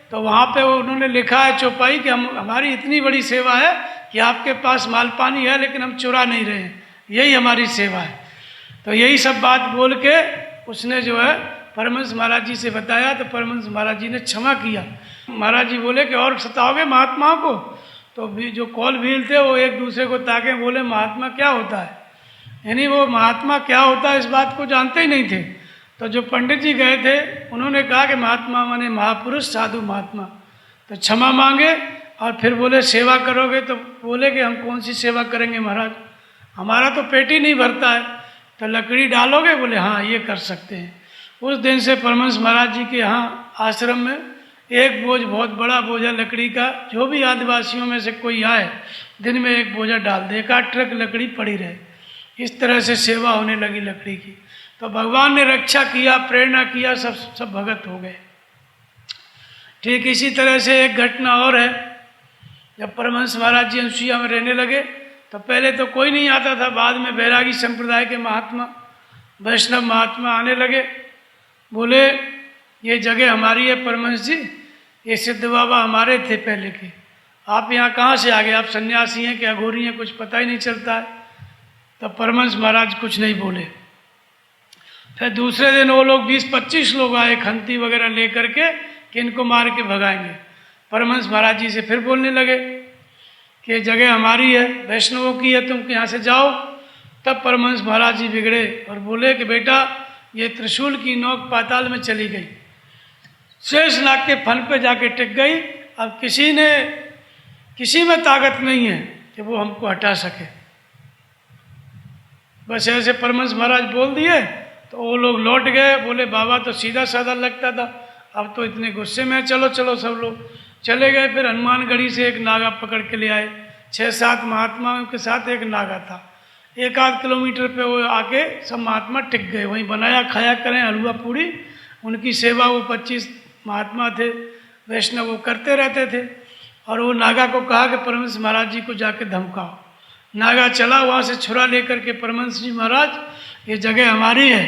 A: तो वहाँ पे वो उन्होंने लिखा है चौपाई कि हमारी इतनी बड़ी सेवा है कि आपके पास माल पानी है लेकिन हम चुरा नहीं रहे हैं, यही हमारी सेवा है। तो यही सब बात बोल के उसने जो है परमहंस महाराज जी से बताया, तो परमहंस महाराज जी ने क्षमा किया। महाराज जी बोले कि और सताओगे महात्माओं को? तो भी जो कौल भील थे वो एक दूसरे को ताके बोले महात्मा क्या होता है, यानी वो महात्मा क्या होता है इस बात को जानते ही नहीं थे। तो जो पंडित जी गए थे उन्होंने कहा कि महात्मा माने महापुरुष साधु महात्मा, तो क्षमा मांगे और फिर बोले सेवा करोगे? तो बोले कि हम कौन सी सेवा करेंगे महाराज, हमारा तो पेट ही नहीं भरता है, तो लकड़ी डालोगे? बोले हाँ ये कर सकते हैं। उस दिन से परमहंस महाराज जी के यहाँ आश्रम में एक बोझ, बहुत बड़ा बोझा लकड़ी का, जो भी आदिवासियों में से कोई आए दिन में एक बोझा डाल दे, 1 ट्रक लकड़ी पड़ी रहे। इस तरह से सेवा होने लगी लकड़ी की। तो भगवान ने रक्षा किया, प्रेरणा किया, सब भगत हो गए। ठीक इसी तरह से एक घटना और है, जब परमहंस महाराज जी अनसुईया में रहने लगे तो पहले तो कोई नहीं आता था, बाद में बैरागी संप्रदाय के महात्मा, वैष्णव महात्मा आने लगे। बोले ये जगह हमारी है परमहंस जी, ये सिद्ध बाबा हमारे थे पहले के, आप यहाँ कहाँ से आ गए, आप सन्यासी हैं कि अघोरी हैं, कुछ पता ही नहीं चलता है। तब परमहंस महाराज कुछ नहीं बोले। फिर दूसरे दिन वो लोग 20-25 लोग आए खंती वगैरह लेकर के कि इनको मार के भगाएंगे। परमहंस महाराज जी से फिर बोलने लगे कि ये जगह हमारी है, वैष्णवों की है, तुम यहाँ से जाओ। तब परमहंस महाराज जी बिगड़े और बोले कि बेटा ये त्रिशूल की नोक पाताल में चली गई, शेष नाग के फन पे जाके टिक गई। अब किसी में ताकत नहीं है कि वो हमको हटा सके। बस ऐसे परमहंस महाराज बोल दिए तो वो लोग लौट गए। बोले बाबा तो सीधा साधा लगता था, अब तो इतने गुस्से में, चलो चलो सब लोग चले गए। फिर हनुमानगढ़ी से एक नागा पकड़ के ले आए, 6-7 महात्माओं के साथ एक नागा था। 1-8 किलोमीटर पे वो आके सब महात्मा टिक गए, वहीं बनाया खाया करें हलवा पूड़ी, उनकी सेवा वो 25 महात्मा थे वैष्णव वो करते रहते थे। और वो नागा को कहा कि परमहंस महाराज जी को जाके धमकाओ। नागा चला वहाँ से छुरा लेकर के, परमहंस जी महाराज ये जगह हमारी है,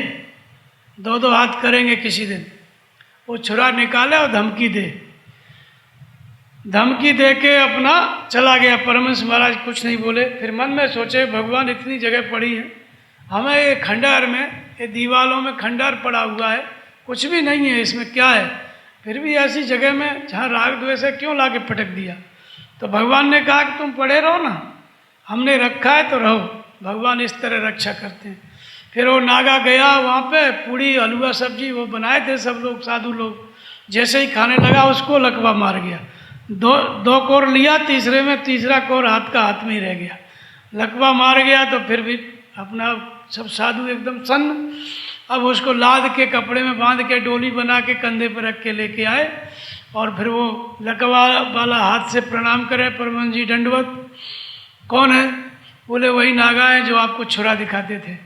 A: 2-2 हाथ करेंगे किसी दिन। वो छुरा निकाले और धमकी दे। धमकी दे के अपना चला गया। परमहंस महाराज कुछ नहीं बोले। फिर मन में सोचे भगवान इतनी जगह पड़ी है, हमें ये खंडहर में, ये दीवालों में खंडहर पड़ा हुआ है, कुछ भी नहीं है, इसमें क्या है, फिर भी ऐसी जगह में जहाँ राग द्वेष है क्यों लाके पटक दिया। तो भगवान ने कहा कि तुम पड़े रहो ना, हमने रखा है तो रहो। भगवान इस तरह रक्षा करते हैं। फिर वो नागा गया वहाँ पे, पूड़ी हलवा सब्जी वो बनाए थे सब लोग, साधु लोग, जैसे ही खाने लगा उसको लकवा मार गया। दो कोर लिया, तीसरे में तीसरा कोर हाथ का हाथ में ही रह गया, लकवा मार गया। तो फिर भी अपना सब साधु एकदम सन्न, अब उसको लाद के कपड़े में बांध के डोली बना के कंधे पर रख के लेके आए, और फिर वो लकवा वाला हाथ से प्रणाम करे, परमहंस जी दंडवत। कौन है? बोले वही नागा है जो आपको छुरा दिखाते थे,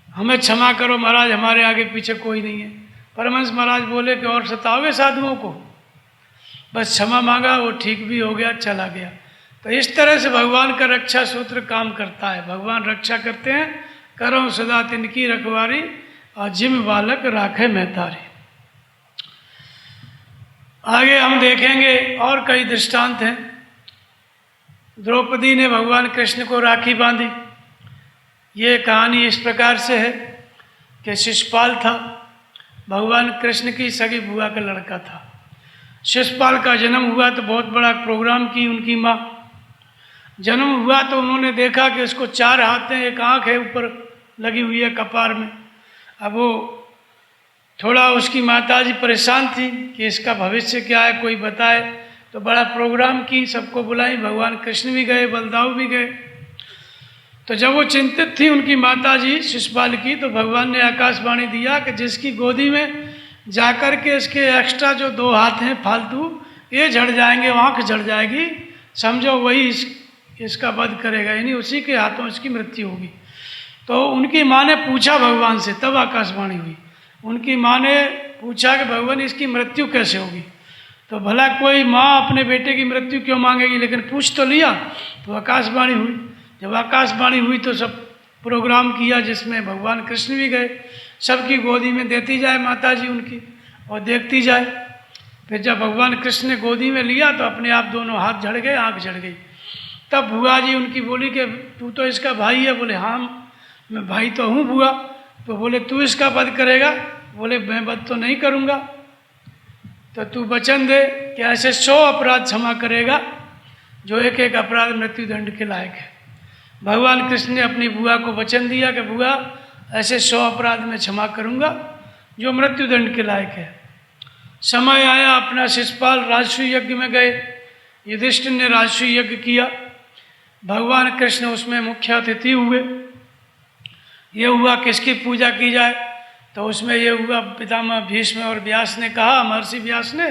A: हमें क्षमा करो महाराज, हमारे आगे पीछे कोई नहीं है। परमहंस महाराज बोले कि और सताओगे साधुओं को? बस क्षमा मांगा, वो ठीक भी हो गया, चला गया। तो इस तरह से भगवान का रक्षा सूत्र काम करता है। भगवान रक्षा करते हैं, करो सदा तिनकी रखवारी, और जिम बालक राखे महतारी। आगे हम देखेंगे और कई दृष्टांत हैं। द्रौपदी ने भगवान कृष्ण को राखी बांधी। ये कहानी इस प्रकार से है कि शिशुपाल था, भगवान कृष्ण की सगी बुआ का लड़का था। शिशुपाल का जन्म हुआ तो बहुत बड़ा प्रोग्राम की उनकी माँ। जन्म हुआ तो उन्होंने देखा कि इसको 4 हाथ हैं, एक आँख है ऊपर लगी हुई है कपार में। अब वो थोड़ा, उसकी माताजी परेशान थी कि इसका भविष्य क्या है, कोई बताए। तो बड़ा प्रोग्राम की, सबको बुलाई, भगवान कृष्ण भी गए, बलदाऊ भी गए। तो जब वो चिंतित थी उनकी माताजी शिशुपाल की, तो भगवान ने आकाशवाणी दिया कि जिसकी गोदी में जाकर के इसके एक्स्ट्रा जो 2 हाथ हैं फालतू, ये झड़ जाएंगे, आँख झड़ जाएगी, समझो वही इसका वध करेगा, यानी उसी के हाथों इसकी मृत्यु होगी। तो उनकी माँ ने पूछा भगवान से, तब आकाशवाणी हुई। उनकी माँ ने पूछा कि भगवान इसकी मृत्यु कैसे होगी। तो भला कोई माँ अपने बेटे की मृत्यु क्यों मांगेगी, लेकिन पूछ तो लिया। तो आकाशवाणी हुई। जब आकाशवाणी हुई तो सब प्रोग्राम किया जिसमें भगवान कृष्ण भी गए, सबकी गोदी में देती जाए माताजी उनकी और देखती जाए। फिर जब भगवान कृष्ण ने गोदी में लिया तो अपने आप दोनों हाथ झड़ गए, आँख झड़ गई। तब बुआ जी उनकी बोली कि तू तो इसका भाई है। बोले हाँ मैं भाई तो हूँ बुआ। तो बोले तू इसका वध करेगा? बोले मैं वध तो नहीं करूँगा। तो तू वचन दे कि ऐसे 100 अपराध क्षमा करेगा जो एक एक अपराध मृत्यु दंड के लायक है। भगवान कृष्ण ने अपनी बुआ को वचन दिया कि बुआ ऐसे 100 अपराध में क्षमा करूँगा जो मृत्यु दंड के लायक है। समय आया, अपना शिशुपाल राजसूय यज्ञ में गए। युधिष्ठिर ने राजसूय यज्ञ किया, भगवान कृष्ण उसमें मुख्य अतिथि हुए। ये हुआ किसकी पूजा की जाए, तो उसमें ये हुआ पितामह भीष्म और व्यास ने कहा, महर्षि व्यास ने,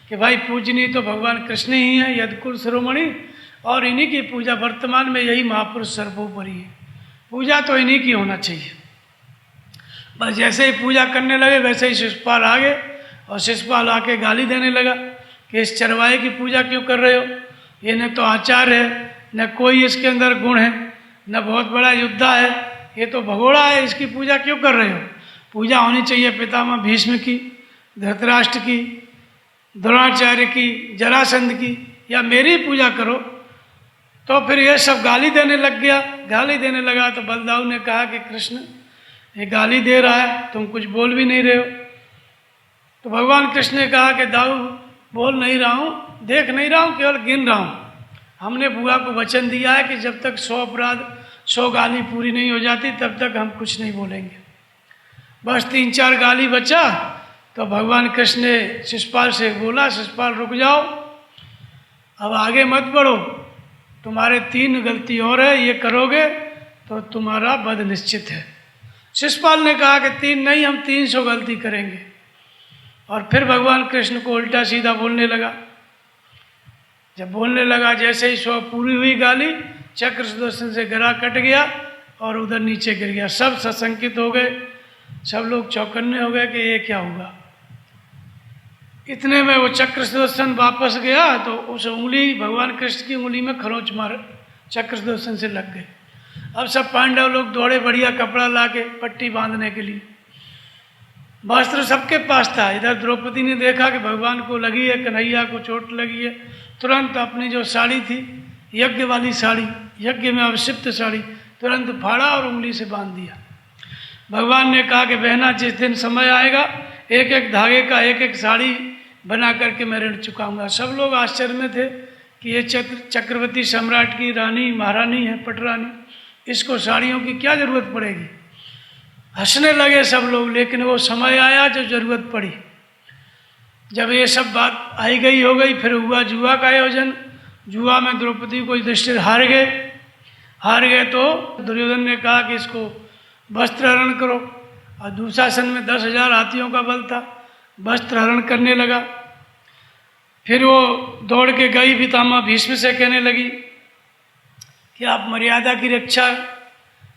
A: कि भाई पूजनीय तो भगवान कृष्ण ही हैं, यदकुल शिरोमणि, और इन्हीं की पूजा वर्तमान में यही महापुरुष सर्वोपरि है, पूजा तो इन्हीं की होना चाहिए। बस जैसे ही पूजा करने लगे वैसे ही शिशुपाल आ गए, और शिशुपाल आके गाली देने लगा कि इस चरवाहे की पूजा क्यों कर रहे हो, ये न तो आचार है, न कोई इसके अंदर गुण है, न बहुत बड़ा योद्धा है, ये तो भगोड़ा है, इसकी पूजा क्यों कर रहे हो। पूजा होनी चाहिए पितामह भीष्म की, धृतराष्ट्र की, द्रोणाचार्य की, जरासंध की, या मेरी पूजा करो। तो फिर ये सब गाली देने लग गया। गाली देने लगा तो बलदाऊ ने कहा कि कृष्ण ये गाली दे रहा है, तुम कुछ बोल भी नहीं रहे हो। तो भगवान कृष्ण ने कहा कि दाऊ बोल नहीं रहा हूँ, देख नहीं रहा हूँ, केवल गिन रहा हूँ। हमने बुआ को वचन दिया है कि जब तक 100 अपराध 100 गाली पूरी नहीं हो जाती तब तक हम कुछ नहीं बोलेंगे। बस 3-4 गाली बचा तो भगवान कृष्ण ने शिशुपाल से बोला, शिशुपाल रुक जाओ, अब आगे मत बढ़ो, तुम्हारे 3 गलती और है, ये करोगे तो तुम्हारा वध निश्चित है। शिशुपाल ने कहा कि 3 नहीं, हम 300 गलती करेंगे। और फिर भगवान कृष्ण को उल्टा सीधा बोलने लगा। जब बोलने लगा, जैसे ही 100 पूरी हुई गाली, चक्र सुदर्शन से गला कट गया और उधर नीचे गिर गया। सब सशंकित हो गए, सब लोग चौकन्ने हो गए कि ये क्या हुआ। इतने में वो चक्र सुदर्शन वापस गया तो उस उंगली, भगवान कृष्ण की उंगली में खरोंच मार चक्र सुदर्शन से लग गए। अब सब पांडव लोग दौड़े बढ़िया कपड़ा ला के पट्टी बांधने के लिए। वस्त्र सबके पास था। इधर द्रौपदी ने देखा कि भगवान को लगी है, कन्हैया को चोट लगी है, तुरंत अपनी जो साड़ी थी, यज्ञ वाली साड़ी, यज्ञ में अभिषिक्त साड़ी, तुरंत फाड़ा और उंगली से बांध दिया। भगवान ने कहा कि बहना, जिस दिन समय आएगा एक एक धागे का एक एक साड़ी बना करके मैं ऋण चुकाऊंगा। सब लोग आश्चर्य में थे कि ये चक्रवर्ती सम्राट की रानी, महारानी है, पटरानी, इसको साड़ियों की क्या जरूरत पड़ेगी। हंसने लगे सब लोग। लेकिन वो समय आया जो जरूरत पड़ी। जब ये सब बात आई गई हो गई, फिर हुआ जुआ का आयोजन। जुआ में द्रौपदी को युधिष्ठिर हार गए तो दुर्योधन ने कहा कि इसको वस्त्र हरण करो, और दुशासन में 10,000 हाथियों का बल था, वस्त्र हरण करने लगा। फिर वो दौड़ के गई पितामह भीष्म से कहने लगी कि आप मर्यादा की रक्षा,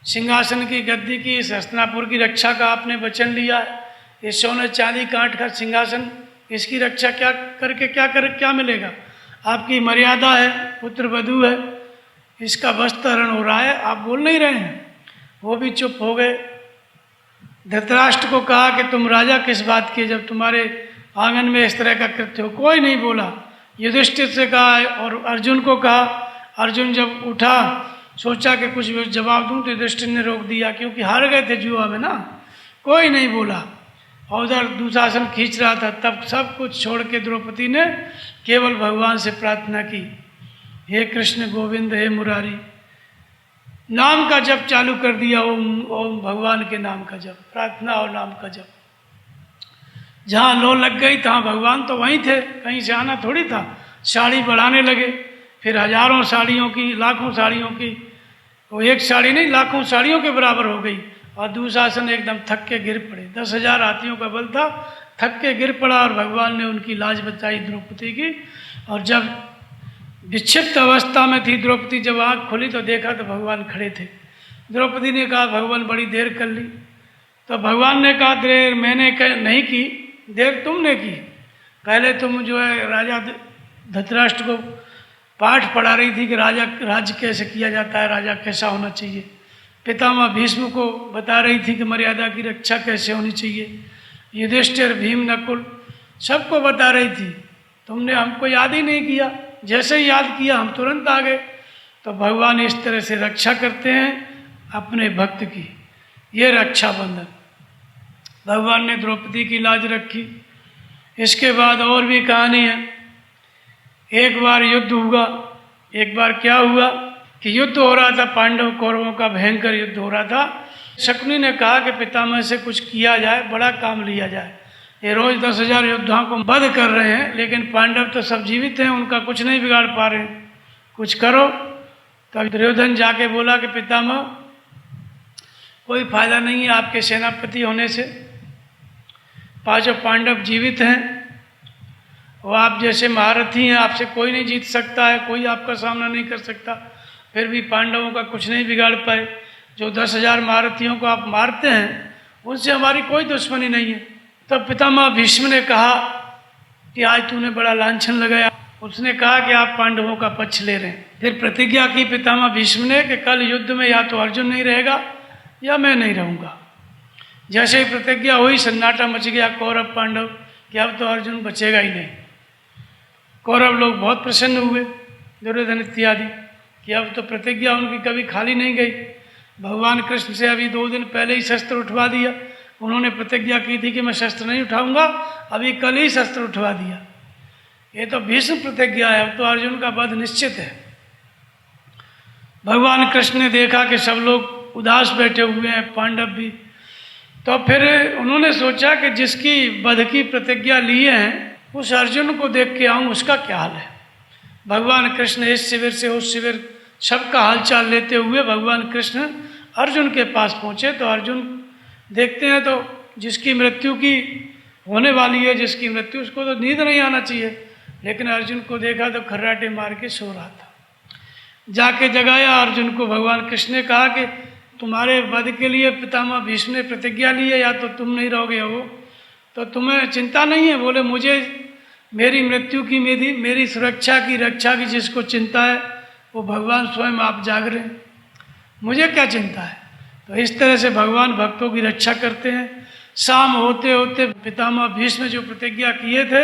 A: सिंहासन की गद्दी की, इस हस्तिनापुर की रक्षा का आपने वचन लिया है। ये सोने चांदी कांट का सिंहासन, इसकी रक्षा क्या मिलेगा। आपकी मर्यादा है, पुत्र वधू है, इसका वस्त्र हरण हो रहा है, आप बोल नहीं रहे हैं। वो भी चुप हो गए। धृतराष्ट्र को कहा कि तुम राजा किस बात की, जब तुम्हारे आंगन में इस तरह का कृत्य हो। कोई नहीं बोला। युधिष्ठिर से कहा और अर्जुन को कहा। अर्जुन जब उठा, सोचा कि कुछ जवाब दूं, तो युधिष्ठिर ने रोक दिया, क्योंकि हार गए थे जुआ में ना। कोई नहीं बोला। और उधर दुशासन खींच रहा था। तब सब कुछ छोड़ के द्रौपदी ने केवल भगवान से प्रार्थना की, हे कृष्ण गोविंद, हे मुरारी, नाम का जप चालू कर दिया। ओम ओम, भगवान के नाम का जप, प्रार्थना और नाम का जप। जहाँ लो लग गई तहाँ भगवान तो वहीं थे, कहीं से आना थोड़ी था। साड़ी बढ़ाने लगे, फिर हजारों साड़ियों की, लाखों साड़ियों की, वो एक साड़ी नहीं लाखों साड़ियों के बराबर हो गई। और दुशासन एकदम थक के गिर पड़े। 10,000 हाथियों का बल था, थक के गिर पड़ा। और भगवान ने उनकी लाज बचाई द्रौपदी की। और जब विक्षिप्त अवस्था में थी द्रौपदी, जब आँख खुली तो देखा तो भगवान खड़े थे। द्रौपदी ने कहा, भगवान बड़ी देर कर ली। तो भगवान ने कहा, देर मैंने नहीं की, देर तुमने की। पहले तुम जो है राजा धृतराष्ट्र को पाठ पढ़ा रही थी कि राज्य कैसे किया जाता है, राजा कैसा होना चाहिए। पितामह भीष्म को बता रही थी कि मर्यादा की रक्षा कैसे होनी चाहिए। युधिष्ठिर, भीम, नकुल, सबको बता रही थी। तुमने हमको याद ही नहीं किया। जैसे ही याद किया हम तुरंत आ गए। तो भगवान इस तरह से रक्षा करते हैं अपने भक्त की। ये रक्षाबंधन। भगवान ने द्रौपदी की लाज रखी। इसके बाद और भी कहानी है। एक बार युद्ध हुआ। एक बार क्या हुआ कि युद्ध हो रहा था, पांडव कौरवों का भयंकर युद्ध हो रहा था। शकुनी ने कहा कि पितामह से कुछ किया जाए, बड़ा काम लिया जाए। ये रोज 10,000 योद्धाओं को वध कर रहे हैं, लेकिन पांडव तो सब जीवित हैं, उनका कुछ नहीं बिगाड़ पा रहे हैं, कुछ करो। तब दुर्योधन जाके बोला कि पितामह, कोई फायदा नहीं है आपके सेनापति होने से। 5 पांडव जीवित हैं और आप जैसे महारथी हैं, आपसे कोई नहीं जीत सकता है, कोई आपका सामना नहीं कर सकता। फिर भी पांडवों का कुछ नहीं बिगाड़ पाए। जो 10,000 महारथियों को आप मारते हैं, उनसे हमारी कोई दुश्मनी नहीं है। तब पितामह भीष्म ने कहा कि आज तूने बड़ा लांछन लगाया। उसने कहा कि आप पांडवों का पक्ष ले रहे हैं। फिर प्रतिज्ञा की पितामह भीष्म ने कि कल युद्ध में या तो अर्जुन नहीं रहेगा या मैं नहीं रहूँगा। जैसे ही प्रतिज्ञा हुई, सन्नाटा मच गया कौरव पांडव कि अब तो अर्जुन बचेगा ही नहीं। कौरव लोग बहुत प्रसन्न हुए, दुर्योधन इत्यादि, कि अब तो प्रतिज्ञा उनकी कभी खाली नहीं गई। भगवान कृष्ण से अभी 2 दिन पहले ही शस्त्र उठवा दिया। उन्होंने प्रतिज्ञा की थी कि मैं शस्त्र नहीं उठाऊंगा, अभी कल ही शस्त्र उठवा दिया। ये तो भीष्म प्रतिज्ञा है, अब तो अर्जुन का वध निश्चित है। भगवान कृष्ण ने देखा कि सब लोग उदास बैठे हुए हैं, पांडव भी। तो फिर उन्होंने सोचा कि जिसकी वध की प्रतिज्ञा लिए हैं उस अर्जुन को देख के आऊँ, उसका क्या हाल है। भगवान कृष्ण इस शिविर से उस शिविर सबका हालचाल लेते हुए भगवान कृष्ण अर्जुन के पास पहुँचे। तो अर्जुन देखते हैं तो जिसकी मृत्यु की होने वाली है, जिसकी मृत्यु, उसको तो नींद नहीं आना चाहिए, लेकिन अर्जुन को देखा तो खर्राटे मार के सो रहा था। जाके जगाया अर्जुन को। भगवान कृष्ण ने कहा कि तुम्हारे वध के लिए पितामह भीष्म ने प्रतिज्ञा ली है, या तो तुम नहीं रहोगे हो, तो तुम्हें चिंता नहीं है। बोले मुझे मेरी मृत्यु की, मेरी सुरक्षा की, रक्षा की जिसको चिंता है वो भगवान स्वयं आप जाग रहे हैं, मुझे क्या चिंता है। तो इस तरह से भगवान भक्तों की रक्षा करते हैं। शाम होते होते पितामह भीष्म जो प्रतिज्ञा किए थे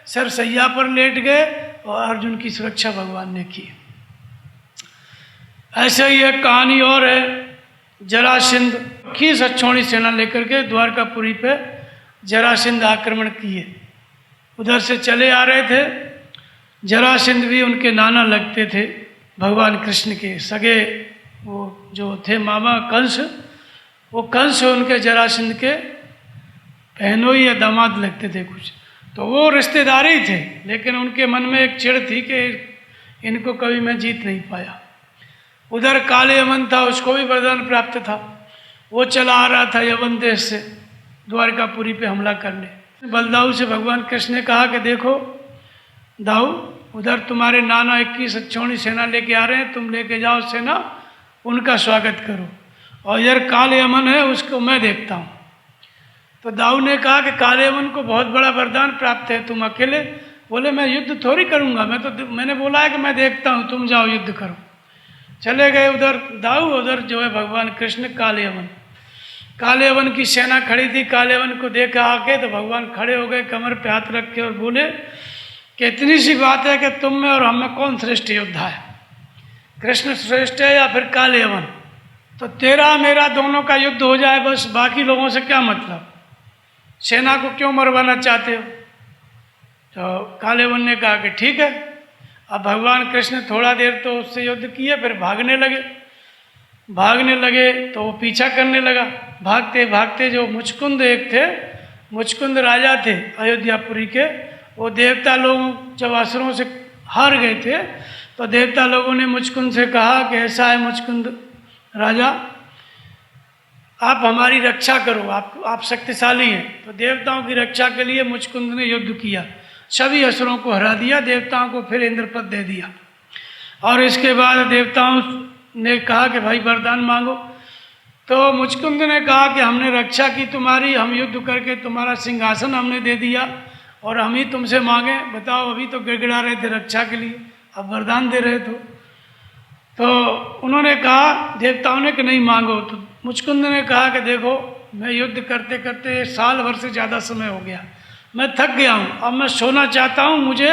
A: सरसैया पर लेट गए और अर्जुन की सुरक्षा भगवान ने की। ऐसे ही एक कहानी और है, जरासंध की सक्षौणी सेना लेकर के द्वारकापुरी पे जरासंध आक्रमण किए। उधर से चले आ रहे थे, जरासंध भी उनके नाना लगते थे भगवान कृष्ण के सगे, वो जो थे मामा कंस, वो कंस उनके जरासंध के बहनोई या दामाद लगते थे कुछ, तो वो रिश्तेदारी थे, लेकिन उनके मन में एक चिढ़ थी कि इनको कभी मैं जीत नहीं पाया। उधर काले यमन था, उसको भी वरदान प्राप्त था, वो चला आ रहा था यवन देश से द्वारकापुरी पे हमला करने। बलदाऊ से भगवान कृष्ण ने कहा कि देखो दाऊ, उधर तुम्हारे नाना 21 अक्षौणी सेना लेके आ रहे हैं, तुम लेके जाओ सेना, उनका स्वागत करो, और इधर काले यमन है उसको मैं देखता हूँ। तो दाऊ ने कहा कि काले यमन को बहुत बड़ा वरदान प्राप्त है, तुम अकेले? बोले मैं युद्ध थोड़ी करूँगा, मैंने बोला है कि मैं देखता हूँ, तुम जाओ युद्ध करो। चले गए उधर दाऊ, उधर जो है भगवान कृष्ण काले यमन की सेना खड़ी थी। काले यमन को देखा आके तो भगवान खड़े हो गए, कमर पे हाथ रख के, और बोले कि इतनी सी बात है कि तुम में और हम में कौन श्रेष्ठ योद्धा है, कृष्ण श्रेष्ठ है या फिर काले यमन? तो तेरा मेरा दोनों का युद्ध हो जाए बस, बाकी लोगों से क्या मतलब, सेना को क्यों मरवाना चाहते हो? तो काले यमन ने कहा कि ठीक है। अब भगवान कृष्ण थोड़ा देर तो उससे युद्ध किए, फिर भागने लगे तो वो पीछा करने लगा। भागते भागते जो मुचकुंद एक थे, मुचकुंद राजा थे अयोध्यापुरी के, वो देवता लोग जब असुरों से हार गए थे तो देवता लोगों ने मुचकुंद से कहा कि ऐसा है मुचकुंद राजा, आप हमारी रक्षा करो, आप शक्तिशाली हैं। तो देवताओं की रक्षा के लिए मुचकुंद ने युद्ध किया, सभी असुरों को हरा दिया, देवताओं को फिर इंद्रपद दे दिया। और इसके बाद देवताओं ने कहा कि भाई वरदान मांगो। तो मुचकुंद ने कहा कि हमने रक्षा की तुम्हारी, हम युद्ध करके तुम्हारा सिंहासन हमने दे दिया और हम ही तुमसे मांगे, बताओ अभी तो गिड़गिड़ा रहे थे रक्षा के लिए, अब वरदान दे रहे तो उन्होंने कहा देवताओं ने कि नहीं मांगो। तो मुचकुंद ने कहा कि देखो मैं युद्ध करते करते साल भर से ज़्यादा समय हो गया, मैं थक गया हूँ, अब मैं सोना चाहता हूँ, मुझे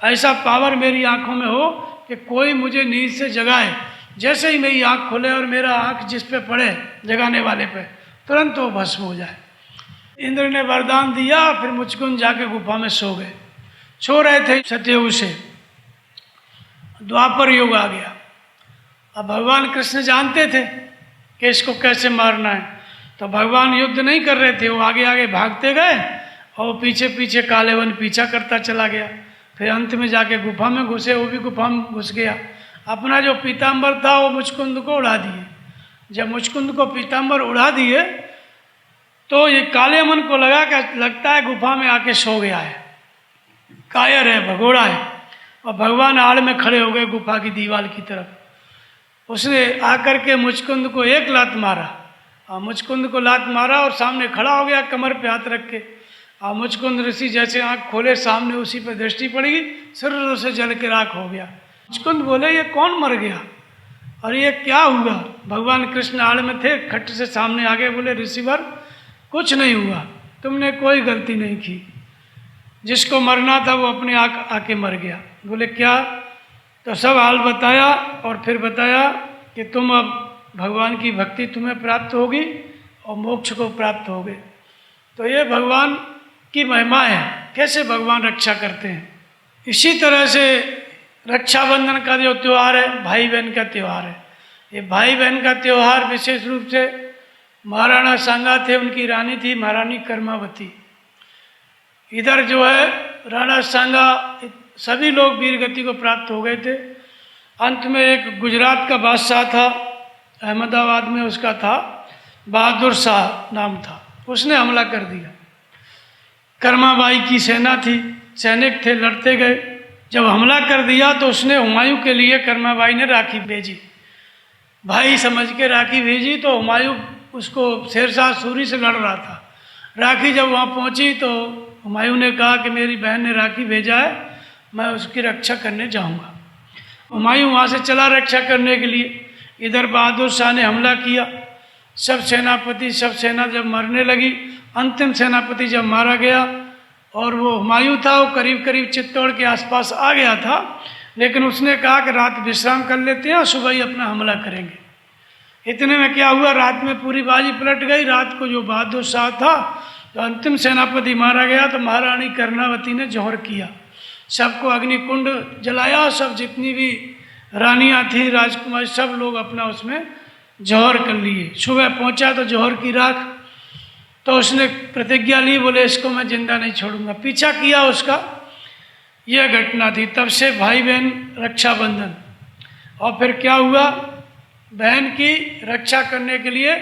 A: ऐसा पावर मेरी आंखों में हो कि कोई मुझे नींद से जगाए, जैसे ही मेरी आंख खुले और मेरा आंख जिस पे पड़े जगाने वाले पे, तुरंत वो भस्म हो जाए। इंद्र ने वरदान दिया, फिर मुचकुंद जाके गुफा में सो गए। सो रहे थे सतयुग से द्वापर युग आ गया। अब भगवान कृष्ण जानते थे कि इसको कैसे मारना है, तो भगवान युद्ध नहीं कर रहे थे, वो आगे आगे भागते गए और पीछे पीछे काले यमन पीछा करता चला गया। फिर अंत में जाके गुफा में घुसे, वो भी गुफा में घुस गया। अपना जो पीताम्बर था वो मुचकुंद को उड़ा दिए। जब मुचकुंद को पीताम्बर उड़ा दिए तो ये काले यमन को लगता है गुफा में आके सो गया है, कायर है, भगोड़ा है, और भगवान आड़ में खड़े हो गए गुफा की दीवार की तरफ। उसने आकर के मुचकुंद को एक लात मारा, और मुचकुंद को लात मारा और सामने खड़ा हो गया कमर पे हाथ रख के। और मुचकुंद ऋषि जैसे आंख खोले, सामने उसी पर दृष्टि पड़ी, सिर से जल के राख हो गया। मुचकुंद बोले ये कौन मर गया और ये क्या हुआ? भगवान कृष्ण आड़ में थे, खट से सामने आ गए, बोले ऋषिवर कुछ नहीं हुआ, तुमने कोई गलती नहीं की, जिसको मरना था वो अपने आके मर गया। बोले क्या? तो सब हाल बताया और फिर बताया कि तुम अब भगवान की भक्ति तुम्हें प्राप्त होगी और मोक्ष को प्राप्त होगे। तो ये भगवान की महिमा है, कैसे भगवान रक्षा करते हैं। इसी तरह से रक्षाबंधन का जो त्यौहार है, भाई बहन का त्यौहार है। ये भाई बहन का त्यौहार विशेष रूप से महाराणा सांगा थे, उनकी रानी थी महारानी कर्मावती। इधर जो है राणा सांगा सभी लोग वीर गति को प्राप्त हो गए थे। अंत में एक गुजरात का बादशाह था, अहमदाबाद में उसका था, बहादुर शाह नाम था, उसने हमला कर दिया। कर्माबाई की सेना थी, सैनिक थे, लड़ते गए। जब हमला कर दिया तो उसने हुमायूं के लिए कर्माबाई ने राखी भेजी, भाई समझ के राखी भेजी। तो हुमायूं उसको शेरशाह सूरी से लड़ रहा था। राखी जब वहाँ पहुँची तो हुमायूं ने कहा कि मेरी बहन ने राखी भेजा है, मैं उसकी रक्षा करने जाऊँगा। हुमायूं वहाँ से चला रक्षा करने के लिए। इधर बहादुर शाह ने हमला किया, सब सेनापति सब सेना जब मरने लगी अंतिम सेनापति जब मारा गया और वो हुमायूं था, वो करीब करीब चित्तौड़ के आसपास आ गया था, लेकिन उसने कहा कि रात विश्राम कर लेते हैं और सुबह ही अपना हमला करेंगे। इतने में क्या हुआ, रात में पूरी बाजी पलट गई। रात को जो बहादुर शाह था, तो अंतिम सेनापति मारा गया, तो महारानी कर्णावती ने जौहर किया, सबको अग्निकुंड जलाया। सब जितनी भी रानियां थी, राजकुमारी, सब लोग अपना उसमें जौहर कर लिए। सुबह पहुंचा तो जौहर की राख, तो उसने प्रतिज्ञा ली, बोले इसको मैं जिंदा नहीं छोड़ूंगा। पीछा किया उसका, यह घटना थी। तब से भाई बहन रक्षाबंधन। और फिर क्या हुआ, बहन की रक्षा करने के लिए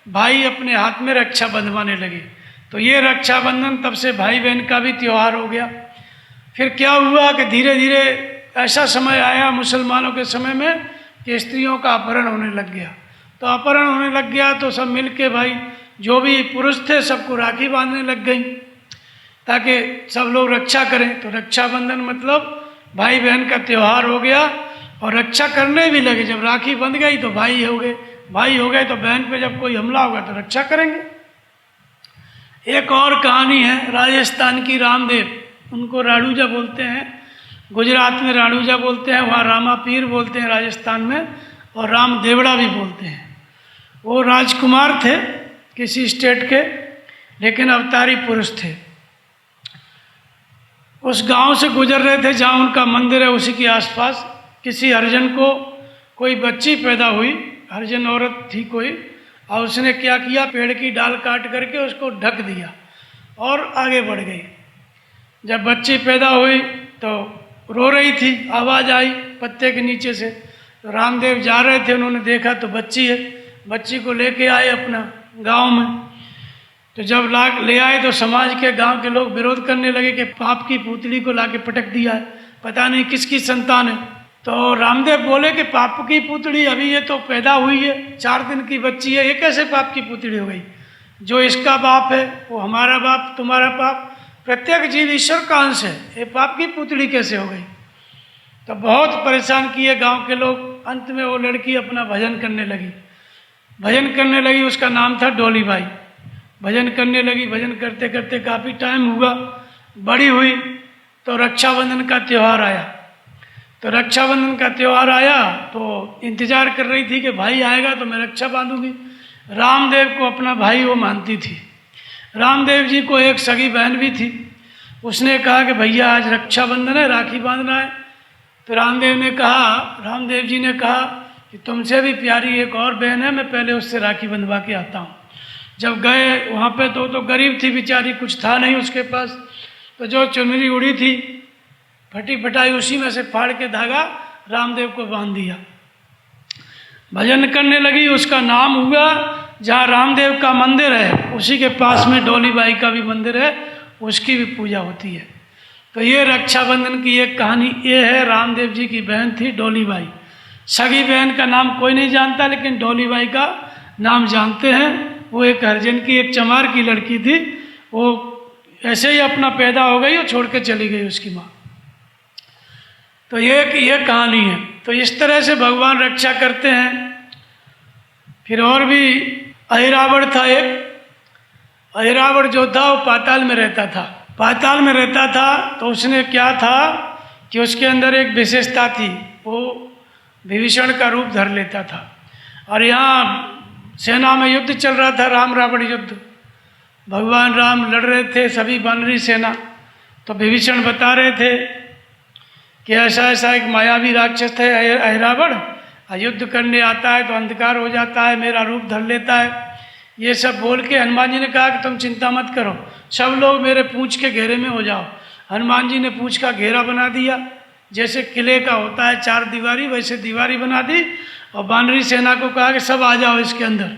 A: भाई अपने हाथ में रक्षा बंधवाने लगे, तो ये रक्षाबंधन तब से भाई बहन का भी त्यौहार हो गया। फिर क्या हुआ कि धीरे धीरे ऐसा समय आया मुसलमानों के समय में कि स्त्रियों का अपहरण होने लग गया। तो अपहरण होने लग गया तो सब मिल के भाई जो भी पुरुष थे सबको राखी बांधने लग गई ताकि सब लोग रक्षा करें। तो रक्षाबंधन मतलब भाई बहन का त्यौहार हो गया और रक्षा करने भी लगे। जब राखी बंध गई तो भाई हो गए, तो बहन पे जब कोई हमला होगा तो रक्षा करेंगे। एक और कहानी है राजस्थान की, रामदेव, उनको राणूजा बोलते हैं, गुजरात में राणूजा बोलते हैं, वहाँ रामापीर बोलते हैं राजस्थान में, और राम देवड़ा भी बोलते हैं। वो राजकुमार थे किसी स्टेट के, लेकिन अवतारी पुरुष थे। उस गांव से गुजर रहे थे जहाँ उनका मंदिर है, उसी के आसपास किसी हरिजन को कोई बच्ची पैदा हुई, हरिजन औरत थी कोई, और उसने क्या किया, पेड़ की डाल काट करके उसको ढक दिया और आगे बढ़ गई। जब बच्ची पैदा हुई तो रो रही थी, आवाज़ आई पत्ते के नीचे से, तो रामदेव जा रहे थे, उन्होंने देखा तो बच्ची है, बच्ची को लेके आए अपना गांव में। तो जब ले आए तो समाज के गांव के लोग विरोध करने लगे कि पाप की पुतली को लाके पटक दिया है, पता नहीं किसकी संतान है। तो रामदेव बोले कि पाप की पुतली, अभी ये तो पैदा हुई है, 4 दिन की बच्ची है, ये कैसे पाप की पुतली हो गई? जो इसका बाप है वो हमारा बाप, तुम्हारा बाप, प्रत्येक जीव ईश्वर का अंश है, ये पाप की पुतली कैसे हो गई? तो बहुत परेशान किए गांव के लोग। अंत में वो लड़की अपना भजन करने लगी, उसका नाम था डोली बाई। भजन करने लगी, भजन करते करते काफ़ी टाइम हुआ, बड़ी हुई, तो रक्षाबंधन का त्यौहार आया। तो इंतज़ार कर रही थी कि भाई आएगा तो मैं रक्षा बांधूंगी। रामदेव को अपना भाई वो मानती थी। रामदेव जी को एक सगी बहन भी थी, उसने कहा कि भैया आज रक्षाबंधन है, राखी बांधना है। तो रामदेव जी ने कहा कि तुमसे भी प्यारी एक और बहन है, मैं पहले उससे राखी बंधवा के आता हूँ। जब गए वहाँ पे तो गरीब थी बेचारी, कुछ था नहीं उसके पास, तो जो चुनरी उड़ी थी फटी फटाई, उसी में से फाड़ के धागा रामदेव को बांध दिया। भजन करने लगी, उसका नाम हुआ, जहाँ रामदेव का मंदिर है उसी के पास में डोली बाई का भी मंदिर है, उसकी भी पूजा होती है। तो ये रक्षाबंधन की एक कहानी ये है। रामदेव जी की बहन थी डोली बाई, सगी बहन का नाम कोई नहीं जानता, लेकिन डोली बाई का नाम जानते हैं। वो एक हरिजन की, एक चमार की लड़की थी, वो ऐसे ही अपना पैदा हो गई और छोड़ के चली गई उसकी माँ। तो ये कहानी है। तो इस तरह से भगवान रक्षा करते हैं। फिर और भी अहिरावण था एक, अहिरावण जो था वो पाताल में रहता था। तो उसने क्या था कि उसके अंदर एक विशेषता थी, वो विभीषण का रूप धर लेता था। और यहाँ सेना में युद्ध चल रहा था, राम रावण युद्ध, भगवान राम लड़ रहे थे सभी वानरी सेना। तो विभीषण बता रहे थे कि ऐसा एक मायावी राक्षस है अहिरावण, युद्ध करने आता है तो अंधकार हो जाता है, मेरा रूप धर लेता है। ये सब बोल के हनुमान जी ने कहा कि तुम चिंता मत करो, सब लोग मेरे पूंछ के घेरे में हो जाओ। हनुमान जी ने पूंछ का घेरा बना दिया, जैसे किले का होता है 4 दीवारी, वैसे दीवारी बना दी। और वानरी सेना को कहा कि सब आ जाओ इसके अंदर।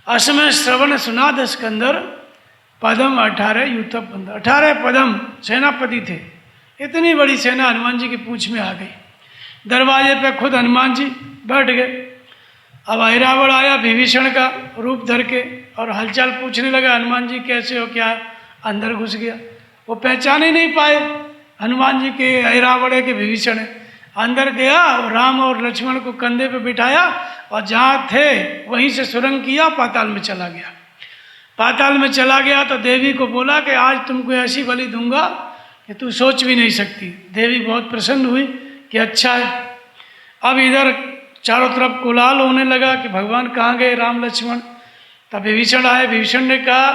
A: असमय श्रवण सुनाद स्कंदर पदम 18 यूथप 18 पदम सेनापति थे। इतनी बड़ी सेना हनुमान जी की पूंछ में आ गई। दरवाजे पे खुद हनुमान जी बैठ गए। अब अहिरावण आया विभीषण का रूप धर के और हालचाल पूछने लगा, हनुमान जी कैसे हो, क्या? अंदर घुस गया, वो पहचान ही नहीं पाए हनुमान जी के अहिरावण है कि विभीषण है। अंदर गया और राम और लक्ष्मण को कंधे पे बिठाया और जहाँ थे वहीं से सुरंग किया, पाताल में चला गया। पाताल में चला गया तो देवी को बोला कि आज तुमको ऐसी बलि दूंगा कि तू सोच भी नहीं सकती। देवी बहुत प्रसन्न हुई कि अच्छा है। अब इधर चारों तरफ कोलाहल होने लगा कि भगवान कहाँ गए राम लक्ष्मण। तब विभीषण आए। विभीषण ने कहा,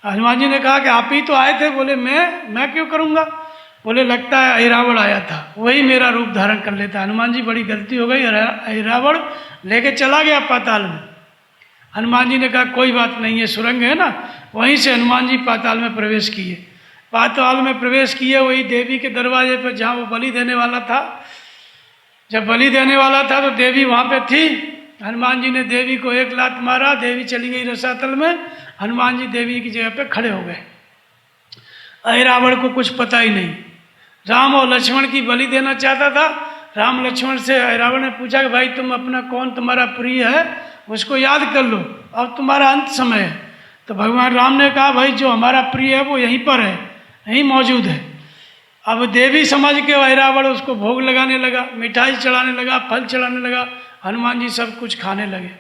A: हनुमान जी ने कहा कि आप ही तो आए थे। बोले मैं क्यों करूँगा। बोले लगता है अहिरावण आया था, वही मेरा रूप धारण कर लेता। हनुमान जी बड़ी गलती हो गई, अहिरावण लेके चला गया पाताल में। हनुमान जी ने कहा कोई बात नहीं है, सुरंग है ना। वहीं से हनुमान जी पाताल में प्रवेश किए। पाताल में प्रवेश किए वही देवी के दरवाजे पर जहाँ वो बलि देने वाला था। जब बलि देने वाला था तो देवी वहाँ पे थी। हनुमान जी ने देवी को एक लात मारा, देवी चली गई रसातल में। हनुमान जी देवी की जगह पे खड़े हो गए। अहिरावण को कुछ पता ही नहीं। राम और लक्ष्मण की बलि देना चाहता था। राम लक्ष्मण से अहिरावण ने पूछा कि भाई तुम अपना कौन तुम्हारा प्रिय है उसको याद कर लो, अब तुम्हारा अंत समय है। तो भगवान राम ने कहा भाई जो हमारा प्रिय है वो यहीं पर है, यहीं मौजूद है। अब देवी समझ के अहिरावण उसको भोग लगाने लगा, मिठाई चढ़ाने लगा, फल चढ़ाने लगा। हनुमान जी सब कुछ खाने लगे,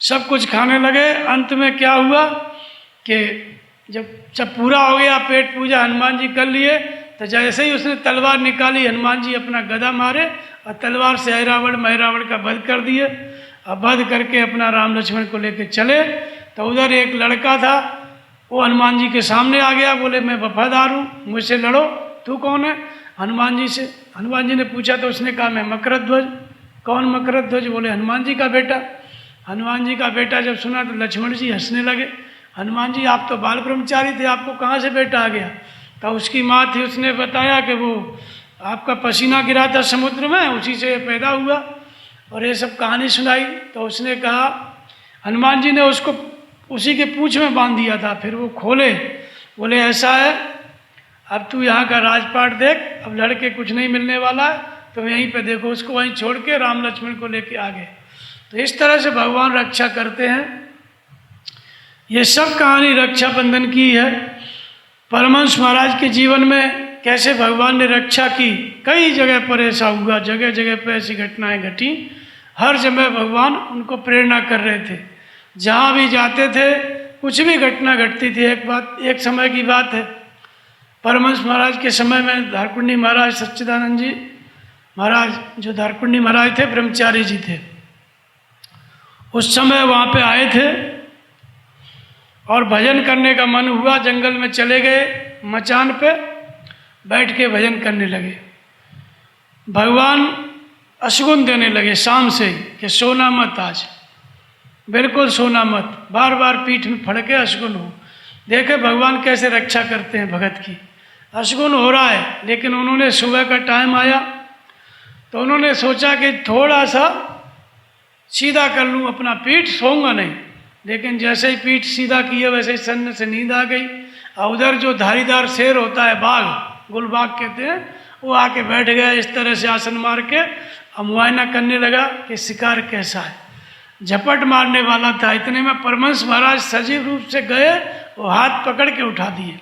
A: सब कुछ खाने लगे। अंत में क्या हुआ कि जब पूरा हो गया पेट पूजा हनुमान जी कर लिए, तो जैसे ही उसने तलवार निकाली हनुमान जी अपना गदा मारे और तलवार से अहिरावण महिरावण का वध कर दिए। और वध करके अपना राम लक्ष्मण को लेकर चले तो उधर एक लड़का था, वो हनुमान जी के सामने आ गया। बोले मैं वफादार हूँ, मुझसे लड़ो। तू कौन है। हनुमान जी ने पूछा तो उसने कहा मैं मकरध्वज। कौन मकरध्वज। बोले हनुमान जी का बेटा। हनुमान जी का बेटा जब सुना तो लक्ष्मण जी हंसने लगे। हनुमान जी आप तो बाल ब्रह्मचारी थे, आपको कहाँ से बेटा आ गया। तो उसकी माँ थी, उसने बताया कि वो आपका पसीना गिरा था समुद्र में, उसी से पैदा हुआ। और ये सब कहानी सुनाई। तो उसने कहा, हनुमान जी ने उसको उसी के पूंछ में बांध दिया था। फिर वो खोले, बोले ऐसा है अब तू यहाँ का राजपाट देख, अब लड़के कुछ नहीं मिलने वाला है, तुम यहीं पे देखो। उसको वहीं छोड़ के राम लक्ष्मण को लेके आ गए। तो इस तरह से भगवान रक्षा करते हैं। ये सब कहानी रक्षाबंधन की है। परमहंस महाराज के जीवन में कैसे भगवान ने रक्षा की, कई जगह पर ऐसा हुआ, जगह जगह पर ऐसी घटनाएं घटी। हर जगह भगवान उनको प्रेरणा कर रहे थे। जहाँ भी जाते थे कुछ भी घटना घटती थी। एक समय की बात है, परमहंस महाराज के समय में धारकुंडी महाराज सच्चिदानंद जी महाराज, जो धारकुंडी महाराज थे ब्रह्मचारी जी थे, उस समय वहाँ पे आए थे और भजन करने का मन हुआ। जंगल में चले गए, मचान पे बैठ के भजन करने लगे। भगवान अशगुन देने लगे शाम से कि सोना मत, आज बिल्कुल सोना मत। बार बार पीठ में फड़के अशगुन हो। देखे भगवान कैसे रक्षा करते हैं भगत की। अशगुन हो रहा है, लेकिन उन्होंने सुबह का टाइम आया तो उन्होंने सोचा कि थोड़ा सा सीधा कर लूँ अपना पीठ, सोऊंगा नहीं। लेकिन जैसे ही पीठ सीधा किया वैसे ही सन्न से नींद आ गई। और उधर जो धारीदार शेर होता है, बाघ, गुलबाग कहते हैं, वो आके बैठ गया इस तरह से आसन मार के। अब मुआयना करने लगा कि शिकार कैसा है। झपट मारने वाला था, इतने में परमहंस महाराज सजीव रूप से गए, वो हाथ पकड़ के उठा दिए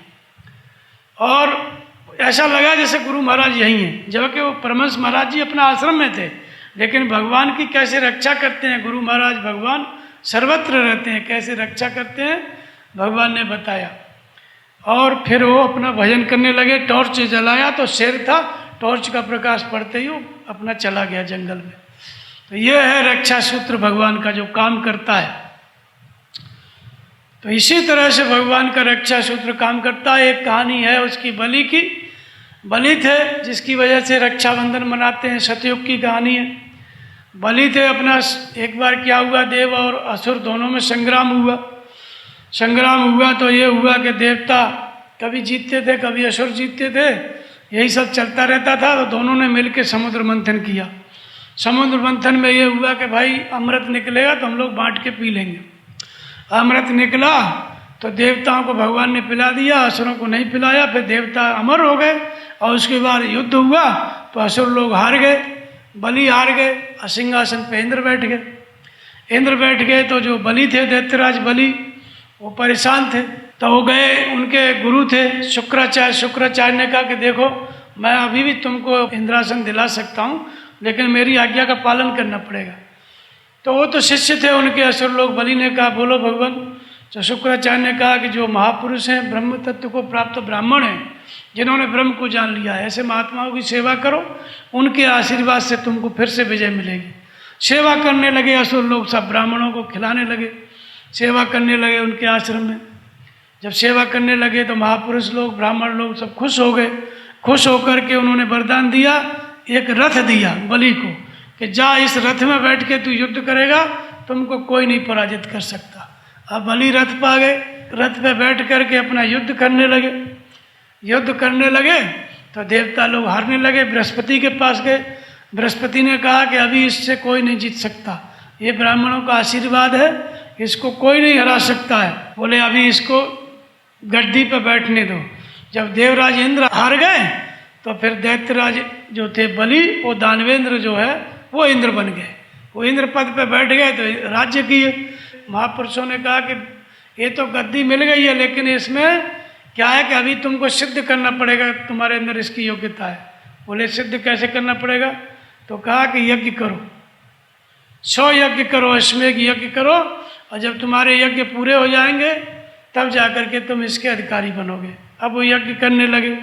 A: और ऐसा लगा जैसे गुरु महाराज यहीं हैं, जबकि वो परमहंस महाराज जी अपना आश्रम में थे। लेकिन भगवान की कैसे रक्षा करते हैं गुरु महाराज, भगवान सर्वत्र रहते हैं, कैसे रक्षा करते हैं भगवान ने बताया। और फिर वो अपना भजन करने लगे। टॉर्च जलाया तो शेर था, टॉर्च का प्रकाश पड़ते ही वो अपना चला गया जंगल में। तो ये है रक्षा सूत्र भगवान का जो काम करता है। तो इसी तरह से भगवान का रक्षा सूत्र काम करता है। एक कहानी है उसकी, बलि की। बलि थे जिसकी वजह से रक्षाबंधन मनाते हैं, सतयुग की कहानी है। बलि थे अपना, एक बार क्या हुआ, देव और असुर दोनों में संग्राम हुआ। संग्राम हुआ तो ये हुआ कि देवता कभी जीतते थे, कभी असुर जीतते थे, यही सब चलता रहता था। तो दोनों ने मिलकर समुद्र मंथन किया। समुद्र मंथन में ये हुआ कि भाई अमृत निकलेगा तो हम लोग बांट के पी लेंगे। अमृत निकला तो देवताओं को भगवान ने पिला दिया, असुरों को नहीं पिलाया। फिर देवता अमर हो गए और उसके बाद युद्ध हुआ तो असुर लोग हार गए, बलि हार गए। सिंहासन पे इंद्र बैठ गए। इंद्र बैठ गए तो जो बलि थे, दैत्यराज बलि, वो परेशान थे। तो वो गए, उनके गुरु थे शुक्राचार्य। शुक्राचार्य ने कहा कि देखो मैं अभी भी तुमको इंद्रासन दिला सकता हूँ, लेकिन मेरी आज्ञा का पालन करना पड़ेगा। तो वो तो शिष्य थे उनके, असुर लोग। बलि ने कहा बोलो भगवान, तो शुक्राचार्य ने कहा कि जो महापुरुष हैं, ब्रह्म तत्व को प्राप्त ब्राह्मण हैं, जिन्होंने ब्रह्म को जान लिया है, ऐसे महात्माओं की सेवा करो, उनके आशीर्वाद से तुमको फिर से विजय मिलेगी। सेवा करने लगे असुर लोग, सब ब्राह्मणों को खिलाने लगे, सेवा करने लगे उनके आश्रम में। जब सेवा करने लगे तो महापुरुष लोग, ब्राह्मण लोग सब खुश हो गए। खुश होकर के उन्होंने वरदान दिया, एक रथ दिया बलि को कि जा इस रथ में बैठ के तू युद्ध करेगा, तुमको कोई नहीं पराजित कर सकता। अब बलि रथ पा गए, रथ पे बैठ करके अपना युद्ध करने लगे। युद्ध करने लगे तो देवता लोग हारने लगे, बृहस्पति के पास गए। बृहस्पति ने कहा कि अभी इससे कोई नहीं जीत सकता, ये ब्राह्मणों का आशीर्वाद है, इसको कोई नहीं हरा सकता है। बोले अभी इसको गद्दी पे बैठने दो। जब देवराज इंद्र हार गए तो फिर दैत्यराज जो थे बलि, वो दानवेंद्र जो है वो इंद्र बन गए। वो इंद्र पद पे बैठ गए तो राज्य किए। महापुरुषों ने कहा कि ये तो गद्दी मिल गई है, लेकिन इसमें क्या है कि अभी तुमको सिद्ध करना पड़ेगा, तुम्हारे अंदर इसकी योग्यता है। बोले सिद्ध कैसे करना पड़ेगा? तो कहा कि यज्ञ करो, 100 यज्ञ करो, अश्वमेघ यज्ञ करो, और जब तुम्हारे यज्ञ पूरे हो जाएंगे तब जाकर के तुम इसके अधिकारी बनोगे। अब वो यज्ञ करने लगे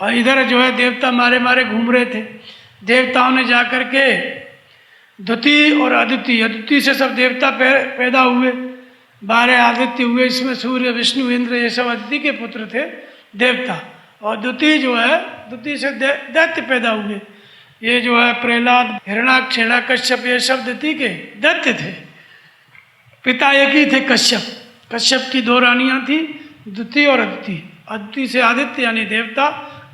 A: और इधर जो है देवता मारे मारे घूम रहे थे। देवताओं ने जाकर के द्वितीय और अद्वितीय, अद्वितीय से सब देवता पैदा हुए, 12 आदित्य हुए, इसमें सूर्य विष्णु इंद्र ये सब अदिति के पुत्र थे देवता। और द्वितीय जो है, द्वितीय से दैत्य पैदा हुए, ये जो है प्रहलाद, हिरणाक्ष, हिरण्यकश्यप, ये सब द्वितीय के दैत्य थे। पिता एक ही थे कश्यप। कश्यप की 2 रानियां थी, द्वितीय और अदिति। अदिति से आदित्य यानी देवता,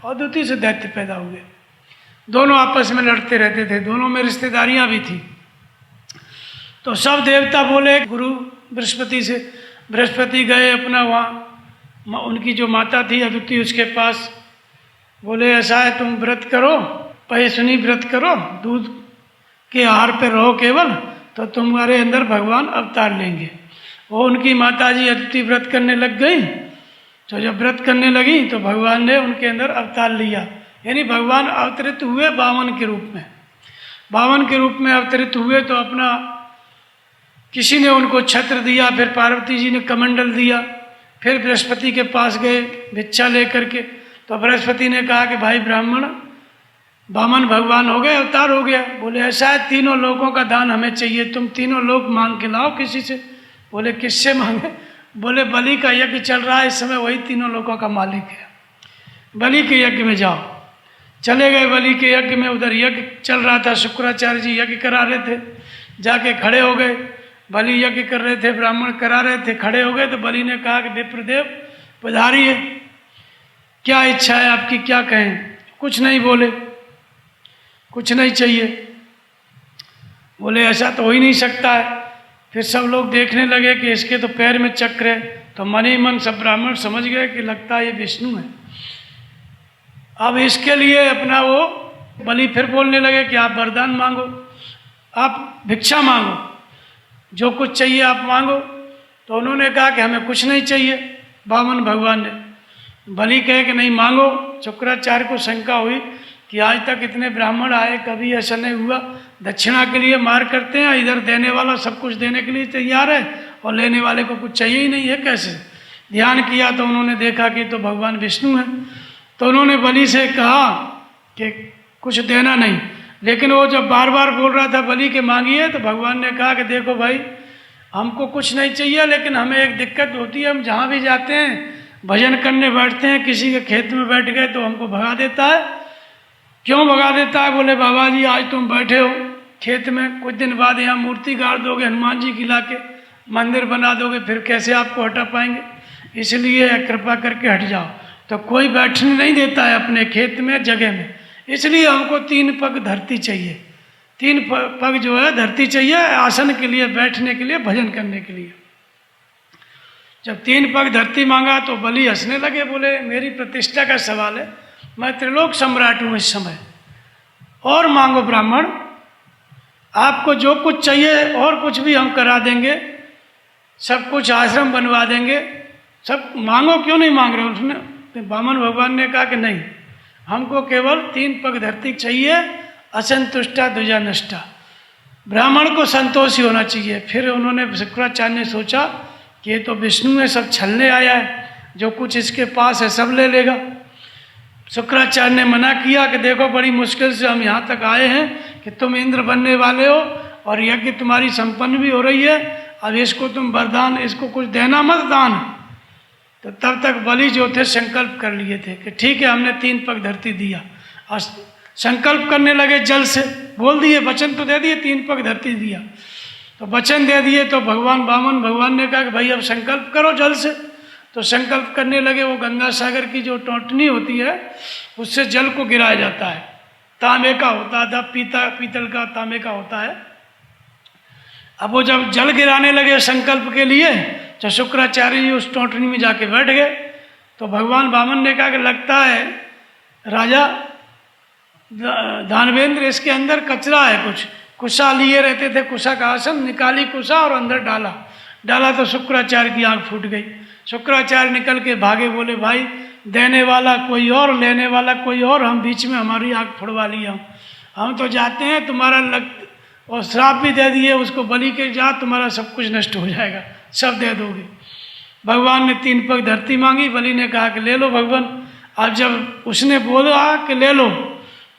A: और द्वितीय से दैत्य पैदा हुए। दोनों आपस में लड़ते रहते थे, दोनों में रिश्तेदारियां भी थी। तो सब देवता बोले गुरु बृहस्पति से, बृहस्पति गए अपना वहाँ उनकी जो माता थी अदिति उसके पास, बोले ऐसा है तुम व्रत करो, पयसुनी व्रत करो, दूध के आहार पे रहो केवल, तो तुम्हारे अंदर भगवान अवतार लेंगे। वो उनकी माता जी अदिति व्रत करने लग गई। तो जब व्रत करने लगी तो भगवान ने उनके अंदर अवतार लिया, यानी भगवान अवतरित हुए 52 के रूप में। 52 के रूप में अवतरित हुए तो अपना किसी ने उनको छत्र दिया, फिर पार्वती जी ने कमंडल दिया, फिर बृहस्पति के पास गए भिक्षा लेकर के। तो बृहस्पति ने कहा कि भाई ब्राह्मण, वामन भगवान हो गए, अवतार हो गया। बोले ऐसा है, 3 लोगों का दान हमें चाहिए, तुम 3 लोग मांग के लाओ किसी से। बोले किससे मांगे? बोले बलि का यज्ञ चल रहा है इस समय, वही 3 लोगों का मालिक है, बलि के यज्ञ में जाओ। चले गए बलि के यज्ञ में, उधर यज्ञ चल रहा था, शुक्राचार्य जी यज्ञ करा रहे थे। जाके खड़े हो गए, बलि यज्ञ कर रहे थे, ब्राह्मण करा रहे थे, खड़े हो गए। तो बलि ने कहा कि विप्रदेव पधारिए, क्या इच्छा है आपकी, क्या कहें? कुछ नहीं बोले, कुछ नहीं चाहिए। बोले ऐसा तो हो ही नहीं सकता है। फिर सब लोग देखने लगे कि इसके तो पैर में चक्र है। तो मन ही मन सब ब्राह्मण समझ गए कि लगता है ये विष्णु है। अब इसके लिए अपना वो बलि फिर बोलने लगे कि आप वरदान मांगो, आप भिक्षा मांगो, जो कुछ चाहिए आप मांगो। तो उन्होंने कहा कि हमें कुछ नहीं चाहिए। वामन भगवान ने बलि कहे कि नहीं मांगो। शुक्राचार्य को शंका हुई कि आज तक इतने ब्राह्मण आए, कभी ऐसा नहीं हुआ, दक्षिणा के लिए मार करते हैं, इधर देने वाला सब कुछ देने के लिए तैयार है और लेने वाले को कुछ चाहिए ही नहीं है, कैसे? ध्यान किया तो उन्होंने देखा कि तो भगवान विष्णु है। तो उन्होंने बलि से कहा कि कुछ देना नहीं, लेकिन वो जब बार बार बोल रहा था बलि के मांगिए, तो भगवान ने कहा कि देखो भाई, हमको कुछ नहीं चाहिए, लेकिन हमें एक दिक्कत होती है, हम जहाँ भी जाते हैं भजन करने बैठते हैं, किसी के खेत में बैठ गए तो हमको भगा देता है। क्यों भगा देता है? बोले बाबा जी आज तुम बैठे हो खेत में, कुछ दिन बाद यहाँ मूर्ति गाड़ दोगे, हनुमान जी की ला के मंदिर बना दोगे, फिर कैसे आपको हटा पाएंगे, इसलिए कृपा करके हट जाओ। तो कोई बैठने नहीं देता है अपने खेत में, जगह में, इसलिए हमको 3 पग धरती चाहिए, 3 पग जो है धरती चाहिए आसन के लिए, बैठने के लिए, भजन करने के लिए। जब 3 पग धरती मांगा तो बलि हंसने लगे, बोले मेरी प्रतिष्ठा का सवाल है, मैं त्रिलोक सम्राट हूँ इस समय, और मांगो ब्राह्मण, आपको जो कुछ चाहिए और कुछ भी हम करा देंगे, सब कुछ आश्रम बनवा देंगे, सब मांगो, क्यों नहीं मांग रहे? उसने वामन भगवान ने कहा कि नहीं, हमको केवल 3 पग धरती चाहिए, असंतुष्टा द्विजा नष्टा, ब्राह्मण को संतोष ही होना चाहिए। फिर उन्होंने शुक्राचार्य ने सोचा कि ये तो विष्णु है, सब छलने आया है, जो कुछ इसके पास है सब ले लेगा। शुक्राचार्य ने मना किया कि देखो बड़ी मुश्किल से हम यहाँ तक आए हैं कि तुम इंद्र बनने वाले हो और यज्ञ तुम्हारी संपन्न भी हो रही है, अब इसको तुम वरदान, इसको कुछ देना मत दान। तो तब तक बलि जो थे संकल्प कर लिए थे कि ठीक है, हमने 3 पग धरती दिया। और संकल्प करने लगे जल से, बोल दिए, वचन तो दे दिए, 3 पग धरती दिया। तो वचन दे दिए तो भगवान वामन भगवान ने कहा कि भाई अब संकल्प करो जल से। तो संकल्प करने लगे। वो गंगा सागर की जो टोंटनी होती है उससे जल को गिराया जाता है। तांबे का होता था, पीतल का, तांबे का होता है। अब वो जब जल गिराने लगे संकल्प के लिए, तो शुक्राचार्य जी उस टोंटनी में जाके बैठ गए। तो भगवान वामन ने कहा कि लगता है राजा दानवेंद्र, इसके अंदर कचरा है कुछ। कुशा लिए रहते थे, कुशा का आसन, निकाली कुशा और अंदर डाला तो शुक्राचार्य की आंख फूट गई। शुक्राचार्य निकल के भागे, बोले भाई देने वाला कोई और, लेने वाला कोई और, हम बीच में हमारी आंख फुड़वा लिया। हम तो जाते हैं, तुम्हारा और श्राप भी दे दिए उसको, बलि के जा, तुम्हारा सब कुछ नष्ट हो जाएगा, सब दे दोगे। भगवान ने 3 पग धरती मांगी। बलि ने कहा कि ले लो भगवान। अब जब उसने बोला कि ले लो,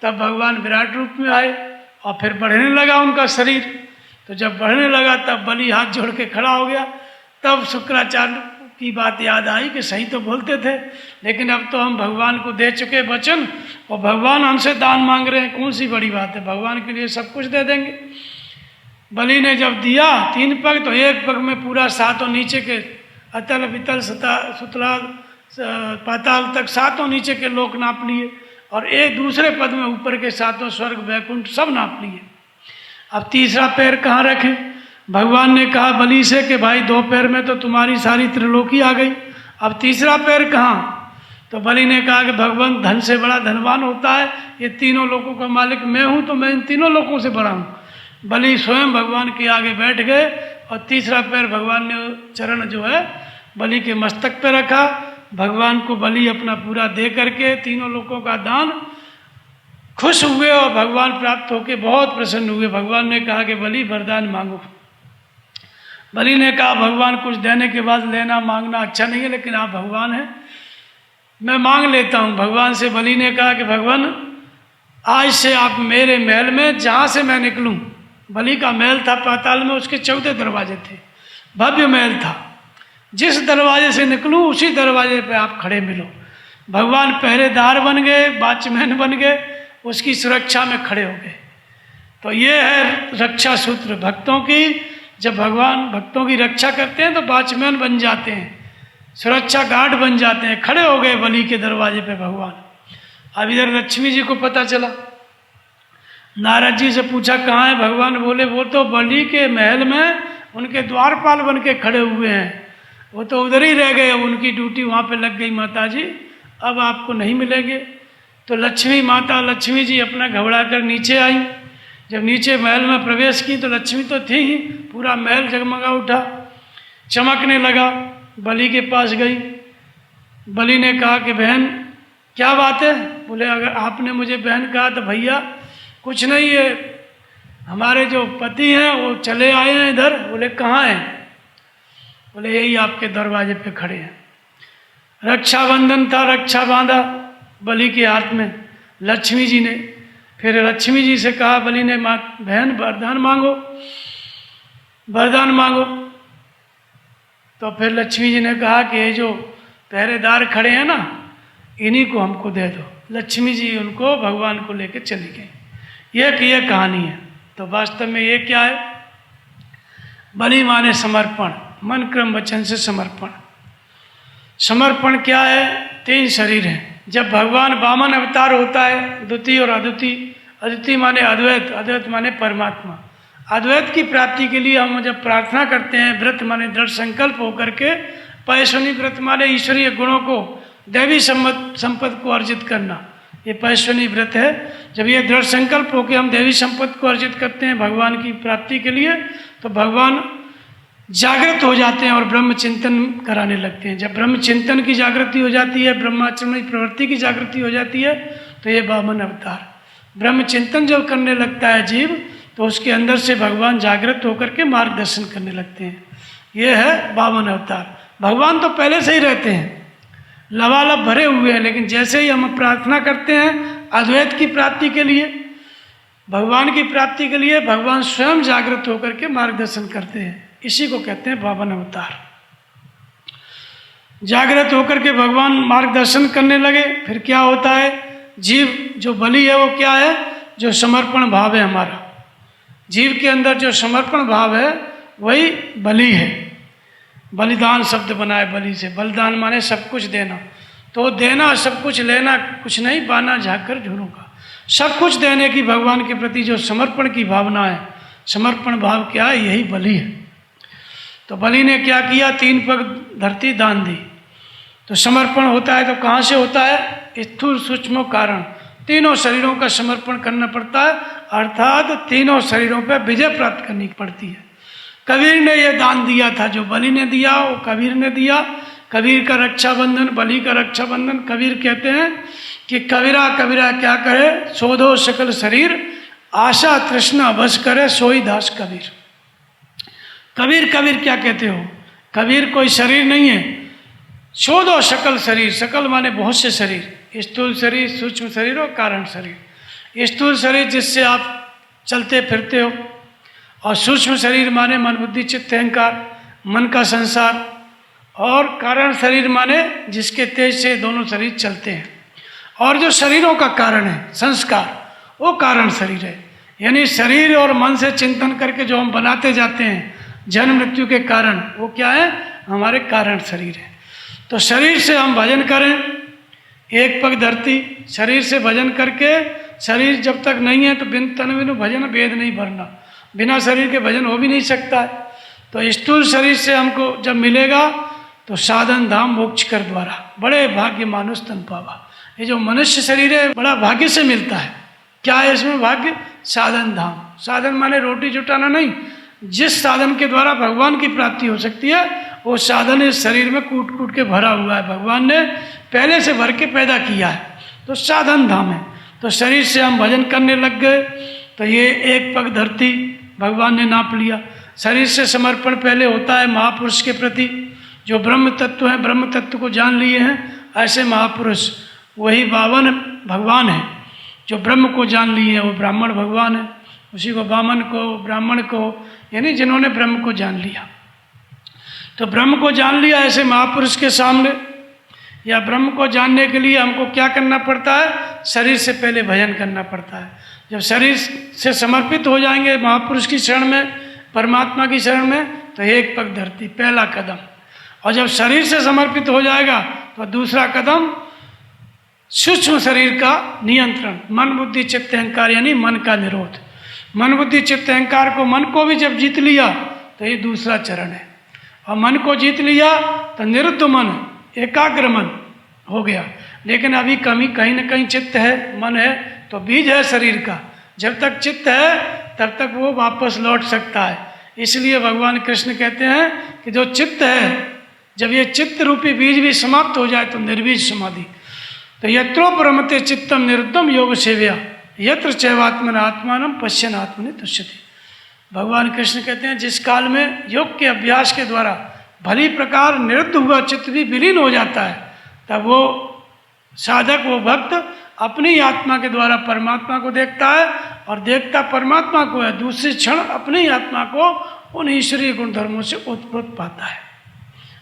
A: तब भगवान विराट रूप में आए और फिर बढ़ने लगा उनका शरीर। तो जब बढ़ने लगा तब बलि हाथ जोड़ के खड़ा हो गया। तब शुक्राचार्य की बात याद आई कि सही तो बोलते थे, लेकिन अब तो हम भगवान को दे चुके वचन और भगवान हमसे दान मांग रहे हैं, कौन सी बड़ी बात है, भगवान के लिए सब कुछ दे देंगे। बलि ने जब दिया 3 पग, तो 1 पग में पूरा 7 नीचे के अतल वितल सुतला पाताल तक 7 नीचे के लोक नाप लिए और एक दूसरे पद में ऊपर के 7 स्वर्ग वैकुंठ सब नाप लिए। अब तीसरा पैर कहाँ रखें? भगवान ने कहा बलि से कि भाई 2 पैर में तो तुम्हारी सारी त्रिलोकी आ गई, अब तीसरा पैर कहाँ? तो बलि ने कहा कि भगवान धन से बड़ा धनवान होता है, ये तीनों लोकों का मालिक मैं हूँ, तो मैं इन तीनों लोकों से बड़ा हूँ। बलि स्वयं भगवान के आगे बैठ गए और तीसरा पैर भगवान ने चरण जो है बलि के मस्तक पे रखा। भगवान को बलि अपना पूरा दे करके तीनों लोकों का दान खुश हुए और भगवान प्राप्त होके बहुत प्रसन्न हुए। भगवान ने कहा कि बलि वरदान मांगो। बलि ने कहा भगवान कुछ देने के बाद लेना मांगना अच्छा नहीं है, लेकिन आप भगवान हैं, मैं मांग लेता हूँ। भगवान से बलि ने कहा कि भगवान आज से आप मेरे महल में, जहाँ से मैं निकलूँ, बलि का महल था पाताल में, उसके 14 दरवाजे थे, भव्य महल था, जिस दरवाजे से निकलूँ उसी दरवाजे पे आप खड़े मिलो। भगवान पहरेदार बन गए, वॉचमैन बन गए, उसकी सुरक्षा में खड़े हो गए। तो ये है रक्षा सूत्र भक्तों की। जब भगवान भक्तों की रक्षा करते हैं तो वॉचमैन बन जाते हैं, सुरक्षा गार्ड बन जाते हैं, खड़े हो गए बलि के दरवाजे पे भगवान। अब इधर लक्ष्मी जी को पता चला, नारद जी से पूछा कहाँ है भगवान? बोले वो तो बलि के महल में उनके द्वारपाल बन के खड़े हुए हैं, वो तो उधर ही रह गए, उनकी ड्यूटी वहाँ पे लग गई माता जी, अब आपको नहीं मिलेंगे। तो लक्ष्मी माता लक्ष्मी जी अपना घबरा कर नीचे आई। जब नीचे महल में प्रवेश की तो लक्ष्मी तो थी ही, पूरा महल जगमगा उठा, चमकने लगा। बलि के पास गई। बलि ने कहा कि बहन क्या बात है? बोले अगर आपने मुझे बहन कहा तो भैया कुछ नहीं है, हमारे जो पति हैं वो चले आए हैं इधर। बोले कहाँ हैं? बोले यही आपके दरवाजे पे खड़े हैं। रक्षाबंधन था, रक्षा बांधा बलि के हाथ में लक्ष्मी जी ने। फिर लक्ष्मी जी से कहा बलि ने, माँ बहन वरदान मांगो, वरदान मांगो। तो फिर लक्ष्मी जी ने कहा कि ये जो पहरेदार खड़े हैं ना, इन्हीं को हमको दे दो। लक्ष्मी जी उनको भगवान को लेकर चली गई। ये कहानी है। तो वास्तव में ये क्या है? बलि माने समर्पण, मन क्रम वचन से समर्पण। समर्पण क्या है? 3 शरीर हैं। जब भगवान वामन अवतार होता है, द्वितीय और अद्वितीय। अद्वितीय माने अद्वैत, अद्वैत माने परमात्मा। अद्वैत की प्राप्ति के लिए हम जब प्रार्थना करते हैं, व्रत माने दृढ़ संकल्प होकर के, पैश्वनी व्रत माने ईश्वरीय गुणों को, दैवी संपत्ति को अर्जित करना, ये पैश्वनी व्रत है। जब ये दृढ़ संकल्प होकर हम दैवी संपत्ति को अर्जित करते हैं भगवान की प्राप्ति के लिए, तो भगवान जागृत हो जाते हैं और ब्रह्म चिंतन कराने लगते हैं। जब ब्रह्म चिंतन की जागृति हो जाती है, ब्रह्माचरण की प्रवृत्ति की जागृति हो जाती है, तो ये वामन अवतार। ब्रह्म चिंतन जब करने लगता है जीव, तो उसके अंदर से भगवान जागृत होकर के मार्गदर्शन करने लगते हैं। ये है 52 अवतार। भगवान तो पहले से ही रहते हैं, लबालब भरे हुए हैं, लेकिन जैसे ही हम प्रार्थना करते हैं अद्वैत की प्राप्ति के लिए, भगवान की प्राप्ति के लिए, भगवान स्वयं जागृत होकर के मार्गदर्शन करते हैं। इसी को कहते हैं 52 अवतार। जागृत होकर के भगवान मार्गदर्शन करने लगे, फिर क्या होता है, जीव जो बलि है वो क्या है, जो समर्पण भाव है हमारा। जीव के अंदर जो समर्पण भाव है वही बलि है। बलिदान शब्द बना है बलि से, बलिदान माने सब कुछ देना। तो देना सब कुछ, लेना कुछ नहीं, बाना झाँक झूलों का, सब कुछ देने की भगवान के प्रति जो समर्पण की भावना है, समर्पण भाव क्या है, यही बलि है। तो बलि ने क्या किया, 3 पग धरती दान दी। तो समर्पण होता है तो कहाँ से होता है, स्थूल सूक्ष्म कारण, तीनों शरीरों का समर्पण करना पड़ता है, अर्थात तीनों शरीरों पर विजय प्राप्त करनी पड़ती है। कबीर ने यह दान दिया था, जो बलि ने दिया वो कबीर ने दिया। कबीर का रक्षाबंधन, बलि का रक्षाबंधन। कबीर कहते हैं कि कबीरा कबीरा क्या करे, शोधो सकल शरीर, आशा तृष्णा बस करे, सोई दास कबीर। कबीर कबीर क्या कहते हो, कबीर कोई शरीर नहीं है। शोधो सकल शरीर, सकल माने बहुत से शरीर, स्थूल शरीर, सूक्ष्म शरीर और कारण शरीर। स्थूल शरीर जिससे आप चलते फिरते हो, और सूक्ष्म शरीर माने मन बुद्धि चित्त अहंकार, मन का संसार, और कारण शरीर माने जिसके तेज से दोनों शरीर चलते हैं। और जो शरीरों का कारण है संस्कार, वो कारण शरीर है। यानी शरीर और मन से चिंतन करके जो हम बनाते जाते हैं जन्म मृत्यु के कारण, वो क्या है, हमारे कारण शरीर है। तो शरीर से हम भजन करें, 1 पग धरती, शरीर से भजन करके, शरीर जब तक नहीं है तो बिन तन बिनु भजन वेद नहीं भरना, बिना शरीर के भजन हो भी नहीं सकता है। तो स्थूल शरीर से हमको जब मिलेगा तो साधन धाम मोक्ष कर द्वारा, बड़े भाग्य मानुष तन पावा। ये जो मनुष्य शरीर है बड़ा भाग्य से मिलता है। क्या है इसमें भाग्य, साधन धाम। साधन माने रोटी जुटाना नहीं, जिस साधन के द्वारा भगवान की प्राप्ति हो सकती है वो साधन इस शरीर में कूट कूट के भरा हुआ है, भगवान ने पहले से भर के पैदा किया है, तो साधन धाम है। तो शरीर से हम भजन करने लग गए तो ये 1 पग धरती भगवान ने नाप लिया। शरीर से समर्पण पहले होता है महापुरुष के प्रति, जो ब्रह्म तत्व है, ब्रह्म तत्व को जान लिए हैं ऐसे महापुरुष, वही 52 भगवान है। जो ब्रह्म को जान लिए हैं वो ब्राह्मण भगवान है, उसी को बामन को, ब्राह्मण को, यानी जिन्होंने ब्रह्म को जान लिया। तो ब्रह्म को जान लिया ऐसे महापुरुष के सामने, या ब्रह्म को जानने के लिए हमको क्या करना पड़ता है, शरीर से पहले भजन करना पड़ता है। जब शरीर से समर्पित हो जाएंगे महापुरुष की शरण में, परमात्मा की शरण में, तो 1 पग धरती पहला कदम। और जब शरीर से समर्पित हो जाएगा तो दूसरा कदम सूक्ष्म शरीर का नियंत्रण, मन बुद्धि चित्त अहंकार, यानी मन का निरोध। मन बुद्धि चित्त अहंकार को, मन को भी जब जीत लिया तो ये दूसरा चरण है। और मन को जीत लिया तो निरुद्ध मन, एकाग्र मन हो गया। लेकिन अभी कमी कहीं ना कहीं चित्त है, मन है, तो बीज है शरीर का। जब तक चित्त है तब तक वो वापस लौट सकता है। इसलिए भगवान कृष्ण कहते हैं कि जो चित्त है, जब ये चित्त रूपी बीज भी समाप्त हो जाए तो निर्बीज समाधि। तो यत्रो परमते चित्तम निरुद्धम योग सेव्या, यत्र चैवात्मन आत्मानम पश्यन आत्मनि तुष्यति। भगवान कृष्ण कहते हैं जिस काल में योग के अभ्यास के द्वारा भली प्रकार निरुद्ध हुआ चित्त भी विलीन हो जाता है, तब वो साधक, वो भक्त अपनी आत्मा के द्वारा परमात्मा को देखता है, और देखता परमात्मा को है, दूसरी क्षण अपनी आत्मा को उन ईश्वरीय गुणधर्मों से उत्पन्न पाता है।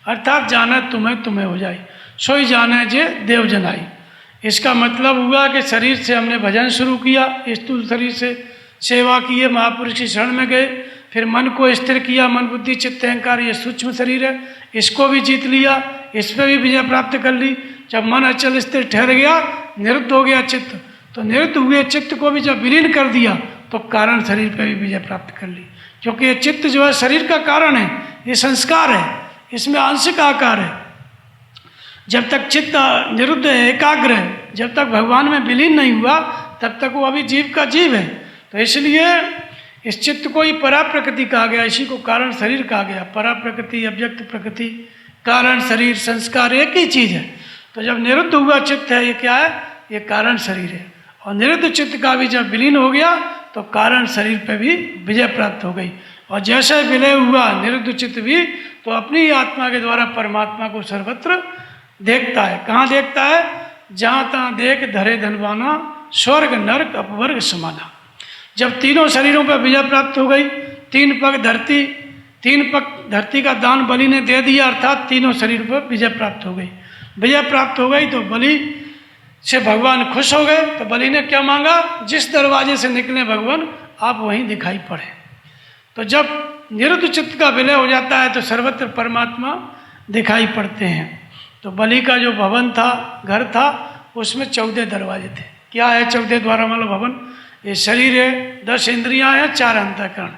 A: अर्थात जाना तुम्हें तुम्हें हो जाए, सोई जाने जे देव जनाई। इसका मतलब हुआ कि शरीर से हमने भजन शुरू किया, स्थूल शरीर से सेवा किए, महापुरुष की शरण में गए, फिर मन को स्थिर किया, मन बुद्धि चित्त अहंकार, ये सूक्ष्म शरीर है, इसको भी जीत लिया, इस पर भी विजय प्राप्त कर ली। जब मन अचल स्थिर ठहर गया, निरुद्ध हो गया चित्त, तो निरुद्ध हुए चित्त को भी जब विलीन कर दिया तो कारण शरीर पर भी विजय प्राप्त कर ली। क्योंकि ये चित्त जो है शरीर का कारण है, ये संस्कार है, इसमें आंशिक आकार है। जब तक चित्त निरुद्ध है, एकाग्र है, जब तक भगवान में विलीन नहीं हुआ तब तक वो अभी जीव का जीव है। तो इसलिए इस चित्त को ही परा प्रकृति कहा गया, इसी को कारण शरीर कहा गया। परा प्रकृति, अव्यक्त प्रकृति, कारण शरीर, संस्कार एक ही चीज़ है। तो जब निरुद्ध हुआ चित्त है, ये क्या है, ये कारण शरीर है। और निरुद्ध चित्त का भी जब विलीन हो गया तो कारण शरीर पर भी विजय प्राप्त हो गई। और जैसे विलय हुआ निरुद्ध चित्त भी, तो अपनी ही आत्मा के द्वारा परमात्मा को सर्वत्र देखता है। कहाँ देखता है? जहाँ तहाँ देख धरे धनवाना, स्वर्ग नरक अपवर्ग समाना। जब तीनों शरीरों पर विजय प्राप्त हो गई, तीन पग धरती का दान बलि ने दे दिया, अर्थात तीनों शरीर पर विजय प्राप्त हो गई। विजय प्राप्त हो गई तो बलि से भगवान खुश हो गए। तो बलि ने क्या मांगा? जिस दरवाजे से निकले भगवान आप वहीं दिखाई पड़े। तो जब निरुद्ध चित्त का विलय हो जाता है तो सर्वत्र परमात्मा दिखाई पड़ते हैं। तो बलि का जो भवन था, घर था, उसमें 14 दरवाजे थे। क्या है 14 द्वारा वाला भवन? ये शरीर है, 10 इंद्रियां हैं, 4 अंतःकरण।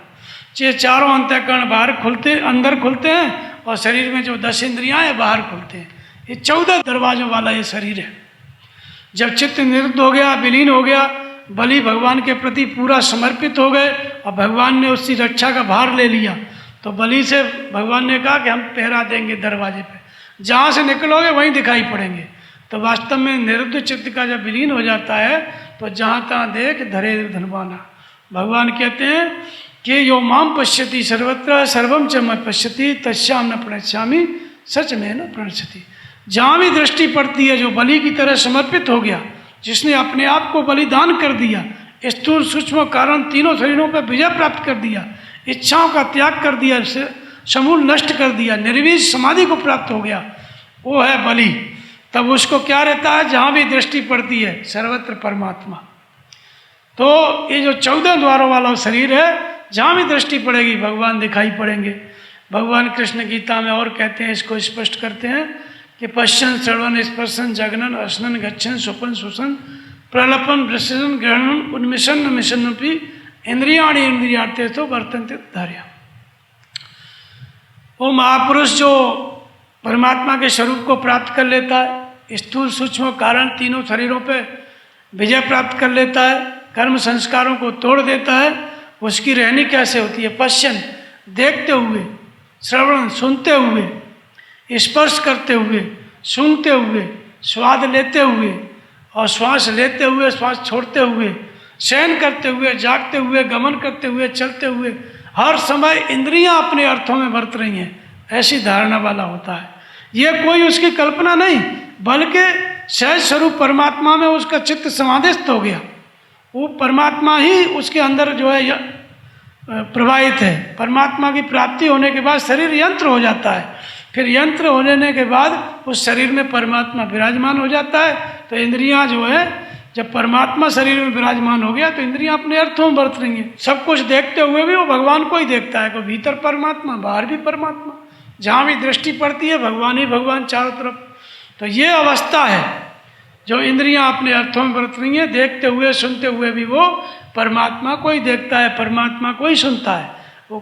A: ये चारों अंतःकरण बाहर खुलते, अंदर खुलते हैं, और शरीर में जो 10 इंद्रियां हैं बाहर खुलते हैं। ये 14 दरवाजों वाला ये शरीर है। जब चित्त निरुद्ध हो गया, विलीन हो गया, बलि भगवान के प्रति पूरा समर्पित हो गए और भगवान ने उसकी रक्षा का भार ले लिया। तो बलि से भगवान ने कहा कि हम पहरा देंगे दरवाजे पे, जहाँ से निकलोगे वहीं दिखाई पड़ेंगे। तो वास्तव में निरुद्ध चित्त का जब विलीन हो जाता है तो जहाँ तहाँ देख धरे धनवाना। भगवान कहते हैं कि यो माम पश्यति सर्वत्र सर्वम च मैं पश्यति तस्याम न प्रणश्यामि सच में न प्रणश्यति। जहाँ भी दृष्टि पड़ती है, जो बलि की तरह समर्पित हो गया, जिसने अपने आप को बलिदान कर दिया, स्थूल सूक्ष्म कारण तीनों शरीरों पर विजय प्राप्त कर दिया, इच्छाओं का त्याग कर दिया, समूल नष्ट कर दिया, निर्विष समाधि को प्राप्त हो गया, वो है बलि। तब उसको क्या रहता है? जहाँ भी दृष्टि पड़ती है सर्वत्र परमात्मा। तो ये जो 14 द्वारों वाला शरीर है, जहाँ भी दृष्टि पड़ेगी भगवान दिखाई पड़ेंगे। भगवान कृष्ण गीता में और कहते हैं, इसको स्पष्ट करते हैं कि पश्यन श्रवण स्पर्शन जगनन असनन गच्छन स्वपन सुसन प्रलपन वृषण ग्रहण उन्मिशन मिशन्नपि इंद्रियाणि इंद्रियार्थे तो वर्तन्ते धार्या। वो महापुरुष जो परमात्मा के स्वरूप को प्राप्त कर लेता है, स्थूल सूक्ष्म कारण तीनों शरीरों पे विजय प्राप्त कर लेता है, कर्म संस्कारों को तोड़ देता है, उसकी रहनी कैसे होती है? पश्यन देखते हुए, श्रवण सुनते हुए, स्पर्श करते हुए, सुनते हुए, स्वाद लेते हुए और श्वास लेते हुए श्वास छोड़ते हुए, शयन करते हुए, जागते हुए, गमन करते हुए, चलते हुए, हर समय इंद्रियां अपने अर्थों में बरत रही हैं, ऐसी धारणा वाला होता है। ये कोई उसकी कल्पना नहीं, बल्कि सहज स्वरूप परमात्मा में उसका चित्त समाधिस्थ हो गया। वो परमात्मा ही उसके अंदर जो है प्रवाहित है। परमात्मा की प्राप्ति होने के बाद शरीर यंत्र हो जाता है। फिर यंत्र होने के बाद उस शरीर में परमात्मा विराजमान हो जाता है। तो इंद्रियां जो है, जब परमात्मा शरीर में विराजमान हो गया तो इंद्रियां अपने अर्थों में बरत रही हैं। सब कुछ देखते हुए भी वो भगवान को ही देखता है, कोई भीतर परमात्मा बाहर भी परमात्मा, जहाँ भी दृष्टि पड़ती है भगवान ही भगवान चारों तरफ। तो ये अवस्था है जो इंद्रियां अपने अर्थों में बरत रही हैं, देखते हुए सुनते हुए भी वो परमात्मा को ही देखता है, परमात्मा को ही सुनता है। वो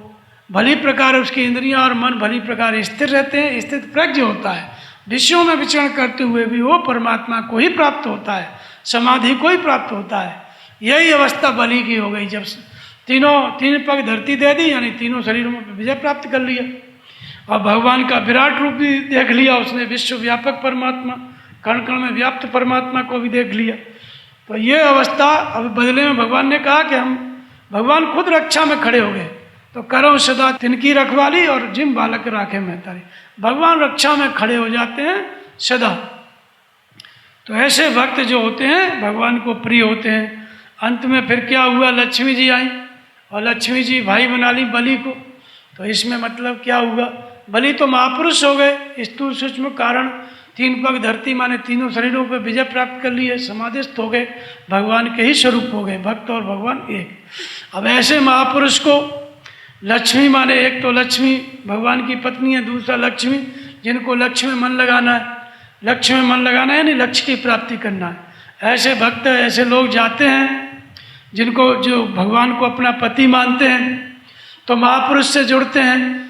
A: भली प्रकार उसकी इंद्रियां और मन भली प्रकार स्थिर रहते हैं, स्थित प्रज्ञ होता है। विषयों में विचरण करते हुए भी वो परमात्मा को ही प्राप्त होता है, समाधि को ही प्राप्त होता है। यही अवस्था बलि की हो गई जब तीन पग धरती दे दी, यानी तीनों शरीरों में विजय प्राप्त कर लिया और भगवान का विराट रूप भी देख लिया उसने, विश्व व्यापक परमात्मा, कण कण में व्याप्त परमात्मा को भी देख लिया। तो ये अवस्था अब बदले में भगवान ने कहा कि हम भगवान खुद रक्षा में खड़े हो गए। तो करो सदा तिनकी रखवाली और जिम बालक राखे महतारी। भगवान रक्षा में खड़े हो जाते हैं सदा। तो ऐसे भक्त जो होते हैं भगवान को प्रिय होते हैं। अंत में फिर क्या हुआ? लक्ष्मी जी आई और लक्ष्मी जी भाई बना ली बलि को। तो इसमें मतलब क्या हुआ? बलि तो महापुरुष हो गए, स्थूल सूक्ष्म कारण तीन पग धरती माने तीनों शरीरों पर विजय प्राप्त कर लिए, समाधिस्थ हो गए, भगवान के ही स्वरूप हो गए, भक्त और भगवान एक। अब ऐसे महापुरुष को लक्ष्मी माने, एक तो लक्ष्मी भगवान की पत्नी है, दूसरा लक्ष्मी जिनको लक्ष्य में मन लगाना है। लक्ष्य में मन लगाना है यानी लक्ष्य की प्राप्ति करना है। ऐसे भक्त, ऐसे लोग जाते हैं जिनको, जो भगवान को अपना पति मानते हैं, तो महापुरुष से जुड़ते हैं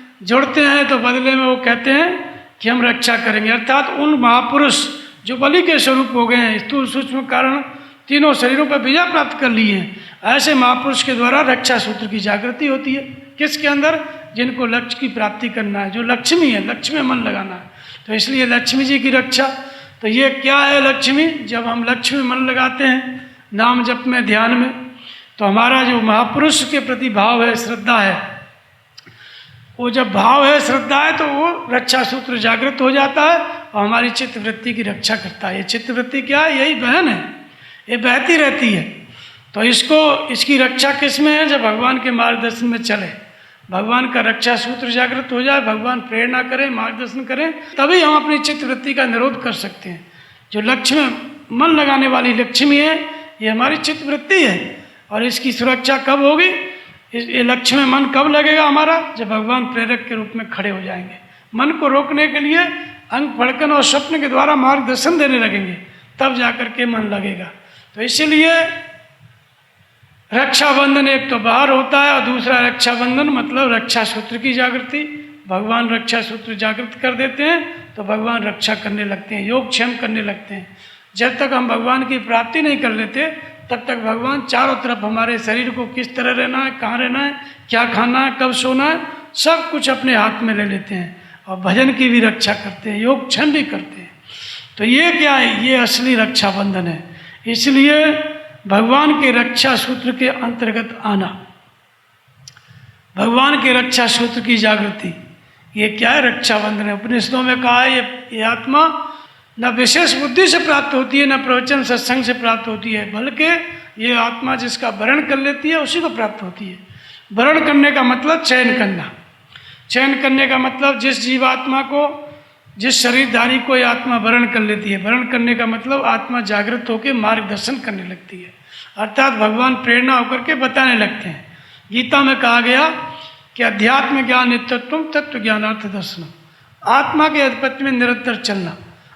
A: तो बदले में वो कहते हैं कि हम रक्षा करेंगे। अर्थात उन महापुरुष जो बलि के स्वरूप हो गए हैं, स्थूल सूक्ष्म कारण तीनों शरीरों पर विजय प्राप्त कर लिए हैं, ऐसे महापुरुष के द्वारा रक्षा सूत्र की जागृति होती है। किसके अंदर? जिनको लक्ष्य की प्राप्ति करना है, जो लक्ष्मी है, लक्ष्य में मन लगाना है। तो इसलिए लक्ष्मी जी की रक्षा। तो ये क्या है लक्ष्मी? जब हम लक्ष्य में मन लगाते हैं नाम जप में, ध्यान में, तो हमारा जो महापुरुष के प्रति भाव है, श्रद्धा है, वो जब भाव है, श्रद्धा है, तो वो रक्षा सूत्र जागृत हो जाता है और हमारी चित्त वृत्ति की रक्षा करता है। ये चित्त वृत्ति क्या है? यही बहन है, ये बहती रहती है। तो इसकी रक्षा किस में है? जब भगवान के मार्गदर्शन में चले, भगवान का रक्षा सूत्र जागृत हो जाए, भगवान प्रेरणा करें, मार्गदर्शन करें, तभी हम अपनी चित्त वृत्ति का निरोध कर सकते हैं। जो लक्ष्य में मन लगाने वाली लक्ष्मी है, ये हमारी चित्त वृत्ति है। और इसकी सुरक्षा कब होगी? ये लक्ष्य में मन कब लगेगा हमारा? जब भगवान प्रेरक के रूप में खड़े हो जाएंगे, मन को रोकने के लिए अंग फड़कन और स्वप्न के द्वारा मार्गदर्शन देने लगेंगे, तब जाकर के मन लगेगा। तो इसीलिए रक्षाबंधन एक तो बाहर होता है और दूसरा रक्षाबंधन मतलब रक्षा सूत्र की जागृति। भगवान रक्षा सूत्र जागृत कर देते हैं तो भगवान रक्षा करने लगते हैं, योगक्षेम करने लगते हैं। जब तक हम भगवान की प्राप्ति नहीं कर लेते तब तक भगवान चारों तरफ हमारे शरीर को किस तरह रहना है, कहाँ रहना है, क्या खाना है, कब सोना है, सब कुछ अपने हाथ में ले लेते हैं और भजन की भी रक्षा करते हैं, योगक्षेम भी करते हैं। तो ये क्या है? ये असली रक्षाबंधन है। इसलिए भगवान के रक्षा सूत्र के अंतर्गत आना, भगवान के रक्षा सूत्र की जागृति, ये क्या है? रक्षाबंधन है। उपनिषदों में कहा है ये आत्मा न विशेष बुद्धि से प्राप्त होती है, न प्रवचन सत्संग से प्राप्त होती है, बल्कि ये आत्मा जिसका वरण कर लेती है उसी को प्राप्त होती है। वरण करने का मतलब चयन करना, चयन करने का मतलब जिस जीवात्मा को, जिस शरीरधारी को ये आत्मा वरण कर लेती है। वरण करने का मतलब आत्मा जागृत होकर मार्गदर्शन करने लगती है, अर्थात भगवान प्रेरणा होकर के बताने लगते हैं। गीता में कहा गया कि अध्यात्म ज्ञान नित्यत्व तत्व ज्ञानार्थ दर्शन, आत्मा के अधिपत्य में निरंतर चलना।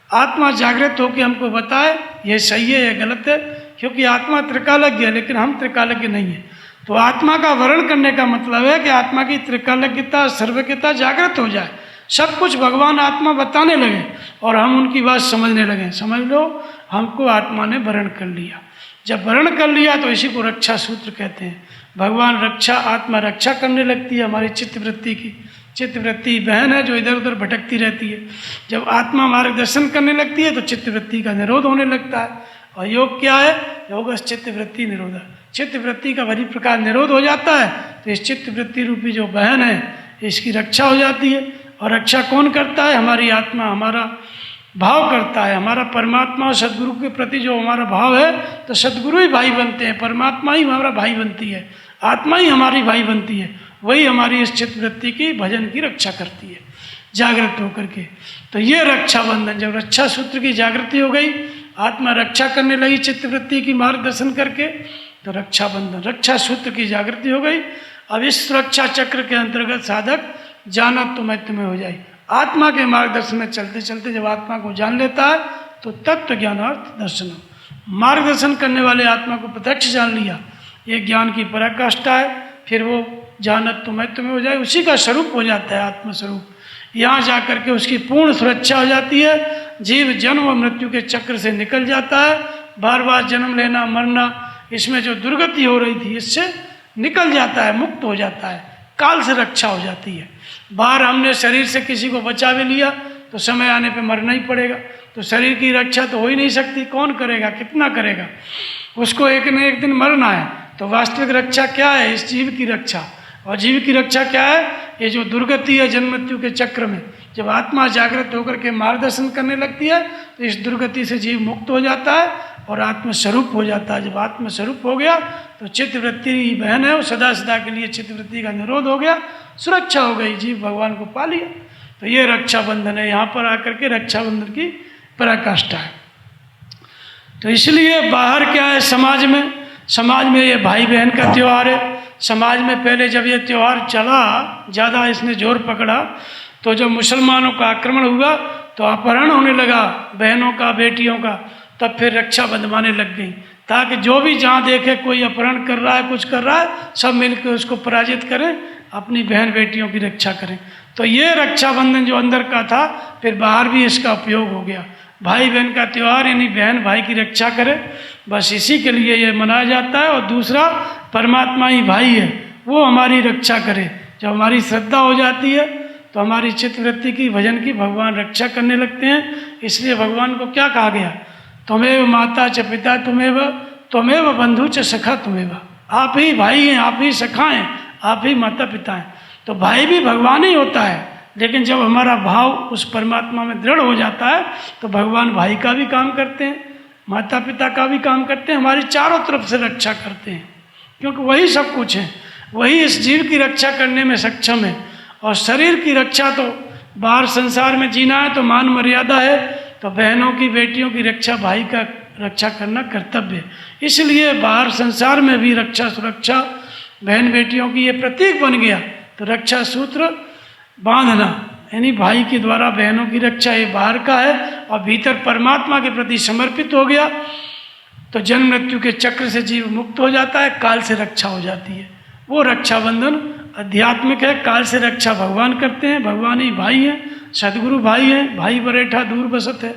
A: आत्मा जागृत होकर हमको बताए ये सही है, ये गलत है, क्योंकि आत्मा त्रिकालज्ञ है लेकिन हम त्रिकालज्ञ नहीं है। तो आत्मा का वर्ण करने का मतलब है कि आत्मा की त्रिकालज्ञता, सर्वज्ञता जागृत हो जाए, सब कुछ भगवान आत्मा बताने लगे और हम उनकी बात समझने लगे। समझ लो, हमको आत्मा ने वर्ण कर लिया। जब वर्ण कर लिया तो इसी को रक्षा सूत्र कहते हैं। भगवान रक्षा, आत्मा रक्षा करने लगती है हमारी चित्तवृत्ति की। चित्तवृत्ति बहन है जो इधर उधर भटकती रहती है। जब आत्मा मार्गदर्शन करने लगती है तो चित्तवृत्ति का निरोध होने लगता है। और योग क्या है? योग चित्तवृत्ति निरोध। चित्तवृत्ति का बड़ी प्रकार निरोध हो जाता है तो इस चित्तवृत्ति रूपी जो बहन है इसकी रक्षा हो जाती है। और रक्षा कौन करता है? हमारी आत्मा, हमारा भाव करता है। हमारा परमात्मा और सदगुरु के प्रति जो हमारा भाव है तो सदगुरु ही भाई बनते हैं, परमात्मा ही हमारा भाई बनती है, आत्मा ही हमारी भाई बनती है। वही हमारी इस चित्तवृत्ति की, भजन की रक्षा करती है जागृत होकर के। तो ये रक्षाबंधन, जब रक्षा सूत्र की जागृति हो गई, आत्मा रक्षा करने लगी चित्तवृत्ति की मार्गदर्शन करके, तो रक्षाबंधन, रक्षा सूत्र की जागृति हो गई। अब इस सुरक्षा चक्र के अंतर्गत साधक जाना तो मैं तुम्हें हो जाए। आत्मा के मार्गदर्शन में चलते चलते जब आत्मा को जान लेता है तो तत्व ज्ञानार्थ दर्शन, मार्गदर्शन करने वाले आत्मा को प्रत्यक्ष जान लिया, ये ज्ञान की पराकाष्ठा है। फिर वो जानत तो मैं तुम्हें हो जाए, उसी का स्वरूप हो जाता है आत्मस्वरूप। यहाँ जाकर के उसकी पूर्ण सुरक्षा हो जाती है। जीव जन्म और मृत्यु के चक्र से निकल जाता है। बार बार जन्म लेना, मरना, इसमें जो दुर्गति हो रही थी इससे निकल जाता है, मुक्त हो जाता है, काल से रक्षा हो जाती है। बाहर हमने शरीर से किसी को बचा भी लिया तो समय आने पे मरना ही पड़ेगा। तो शरीर की रक्षा तो हो ही नहीं सकती, कौन करेगा, कितना करेगा, उसको एक न एक दिन मरना है। तो वास्तविक रक्षा क्या है? इस जीव की रक्षा। और जीव की रक्षा क्या है? ये जो दुर्गति है जन्म मृत्यु के चक्र में, जब आत्मा जागृत होकर के मार्गदर्शन करने लगती है तो इस दुर्गति से जीव मुक्त हो जाता है और आत्मस्वरूप हो जाता है। जब आत्मस्वरूप हो गया तो चित्तवृत्ति बहन है वो सदा सदा के लिए चित्तवृत्ति का निरोध हो गया, सुरक्षा हो गई, जीव भगवान को पा लिया। तो ये रक्षाबंधन है। यहाँ पर आकर के रक्षाबंधन की पराकाष्ठा है। तो इसलिए बाहर क्या है? समाज में ये भाई बहन का त्यौहार है। समाज में पहले जब ये त्यौहार चला, ज़्यादा इसने जोर पकड़ा, तो जब मुसलमानों का आक्रमण हुआ तो अपहरण होने लगा बहनों का, बेटियों का, तब फिर रक्षा बंधवाने लग गई, ताकि जो भी जहाँ देखे कोई अपहरण कर रहा है, कुछ कर रहा है, सब मिलकर उसको पराजित करें, अपनी बहन बेटियों की रक्षा करें। तो ये रक्षाबंधन जो अंदर का था फिर बाहर भी इसका उपयोग हो गया। भाई बहन का त्यौहार, यानी बहन भाई की रक्षा करे, बस इसी के लिए ये मनाया जाता है। और दूसरा, परमात्मा ही भाई है, वो हमारी रक्षा करे। जब हमारी श्रद्धा हो जाती है तो हमारी चित्तवृत्ति की, भजन की, भगवान रक्षा करने लगते हैं। इसलिए भगवान को क्या कहा गया? त्वमेव माता च पिता त्वमेव बंधु च सखा त्वमेव। आप ही भाई हैं, आप ही सखा हैं, आप ही माता पिता हैं। तो भाई भी भगवान ही होता है, लेकिन जब हमारा भाव उस परमात्मा में दृढ़ हो जाता है तो भगवान भाई का भी काम करते हैं, माता पिता का भी काम करते हैं, हमारी चारों तरफ से रक्षा करते हैं, क्योंकि वही सब कुछ है, वही इस जीव की रक्षा करने में सक्षम है। और शरीर की रक्षा तो बाहर संसार में जीना है तो मान मर्यादा है, तो बहनों की बेटियों की रक्षा भाई का रक्षा करना कर्तव्य है। इसलिए बाहर संसार में भी रक्षा सुरक्षा बहन बेटियों की ये प्रतीक बन गया। तो रक्षा सूत्र बांधना यानी भाई के द्वारा बहनों की रक्षा ये बाहर का है, और भीतर परमात्मा के प्रति समर्पित हो गया तो जन्म मृत्यु के चक्र से जीव मुक्त हो जाता है, काल से रक्षा हो जाती है। वो रक्षाबंधन आध्यात्मिक है, काल से रक्षा भगवान करते हैं, भगवान ही भाई हैं, सदगुरु भाई हैं। भाई बरेठा दूर बसत है,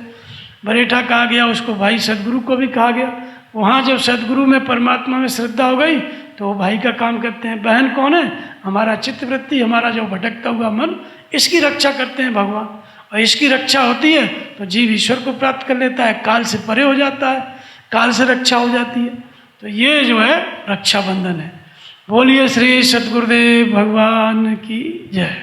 A: बरेठा कहा गया उसको, भाई सदगुरु को भी कहा गया। वहाँ जब सदगुरु में परमात्मा में श्रद्धा हो गई तो वो भाई का काम करते हैं। बहन कौन है? हमारा चित्तवृत्ति, हमारा जो भटकता हुआ मन, इसकी रक्षा करते हैं भगवान। और इसकी रक्षा होती है तो जीव ईश्वर को प्राप्त कर लेता है, काल से परे हो जाता है, काल से रक्षा हो जाती है। तो ये जो है रक्षाबंधन है। बोलिए श्री सद्गुरुदेव भगवान की जय।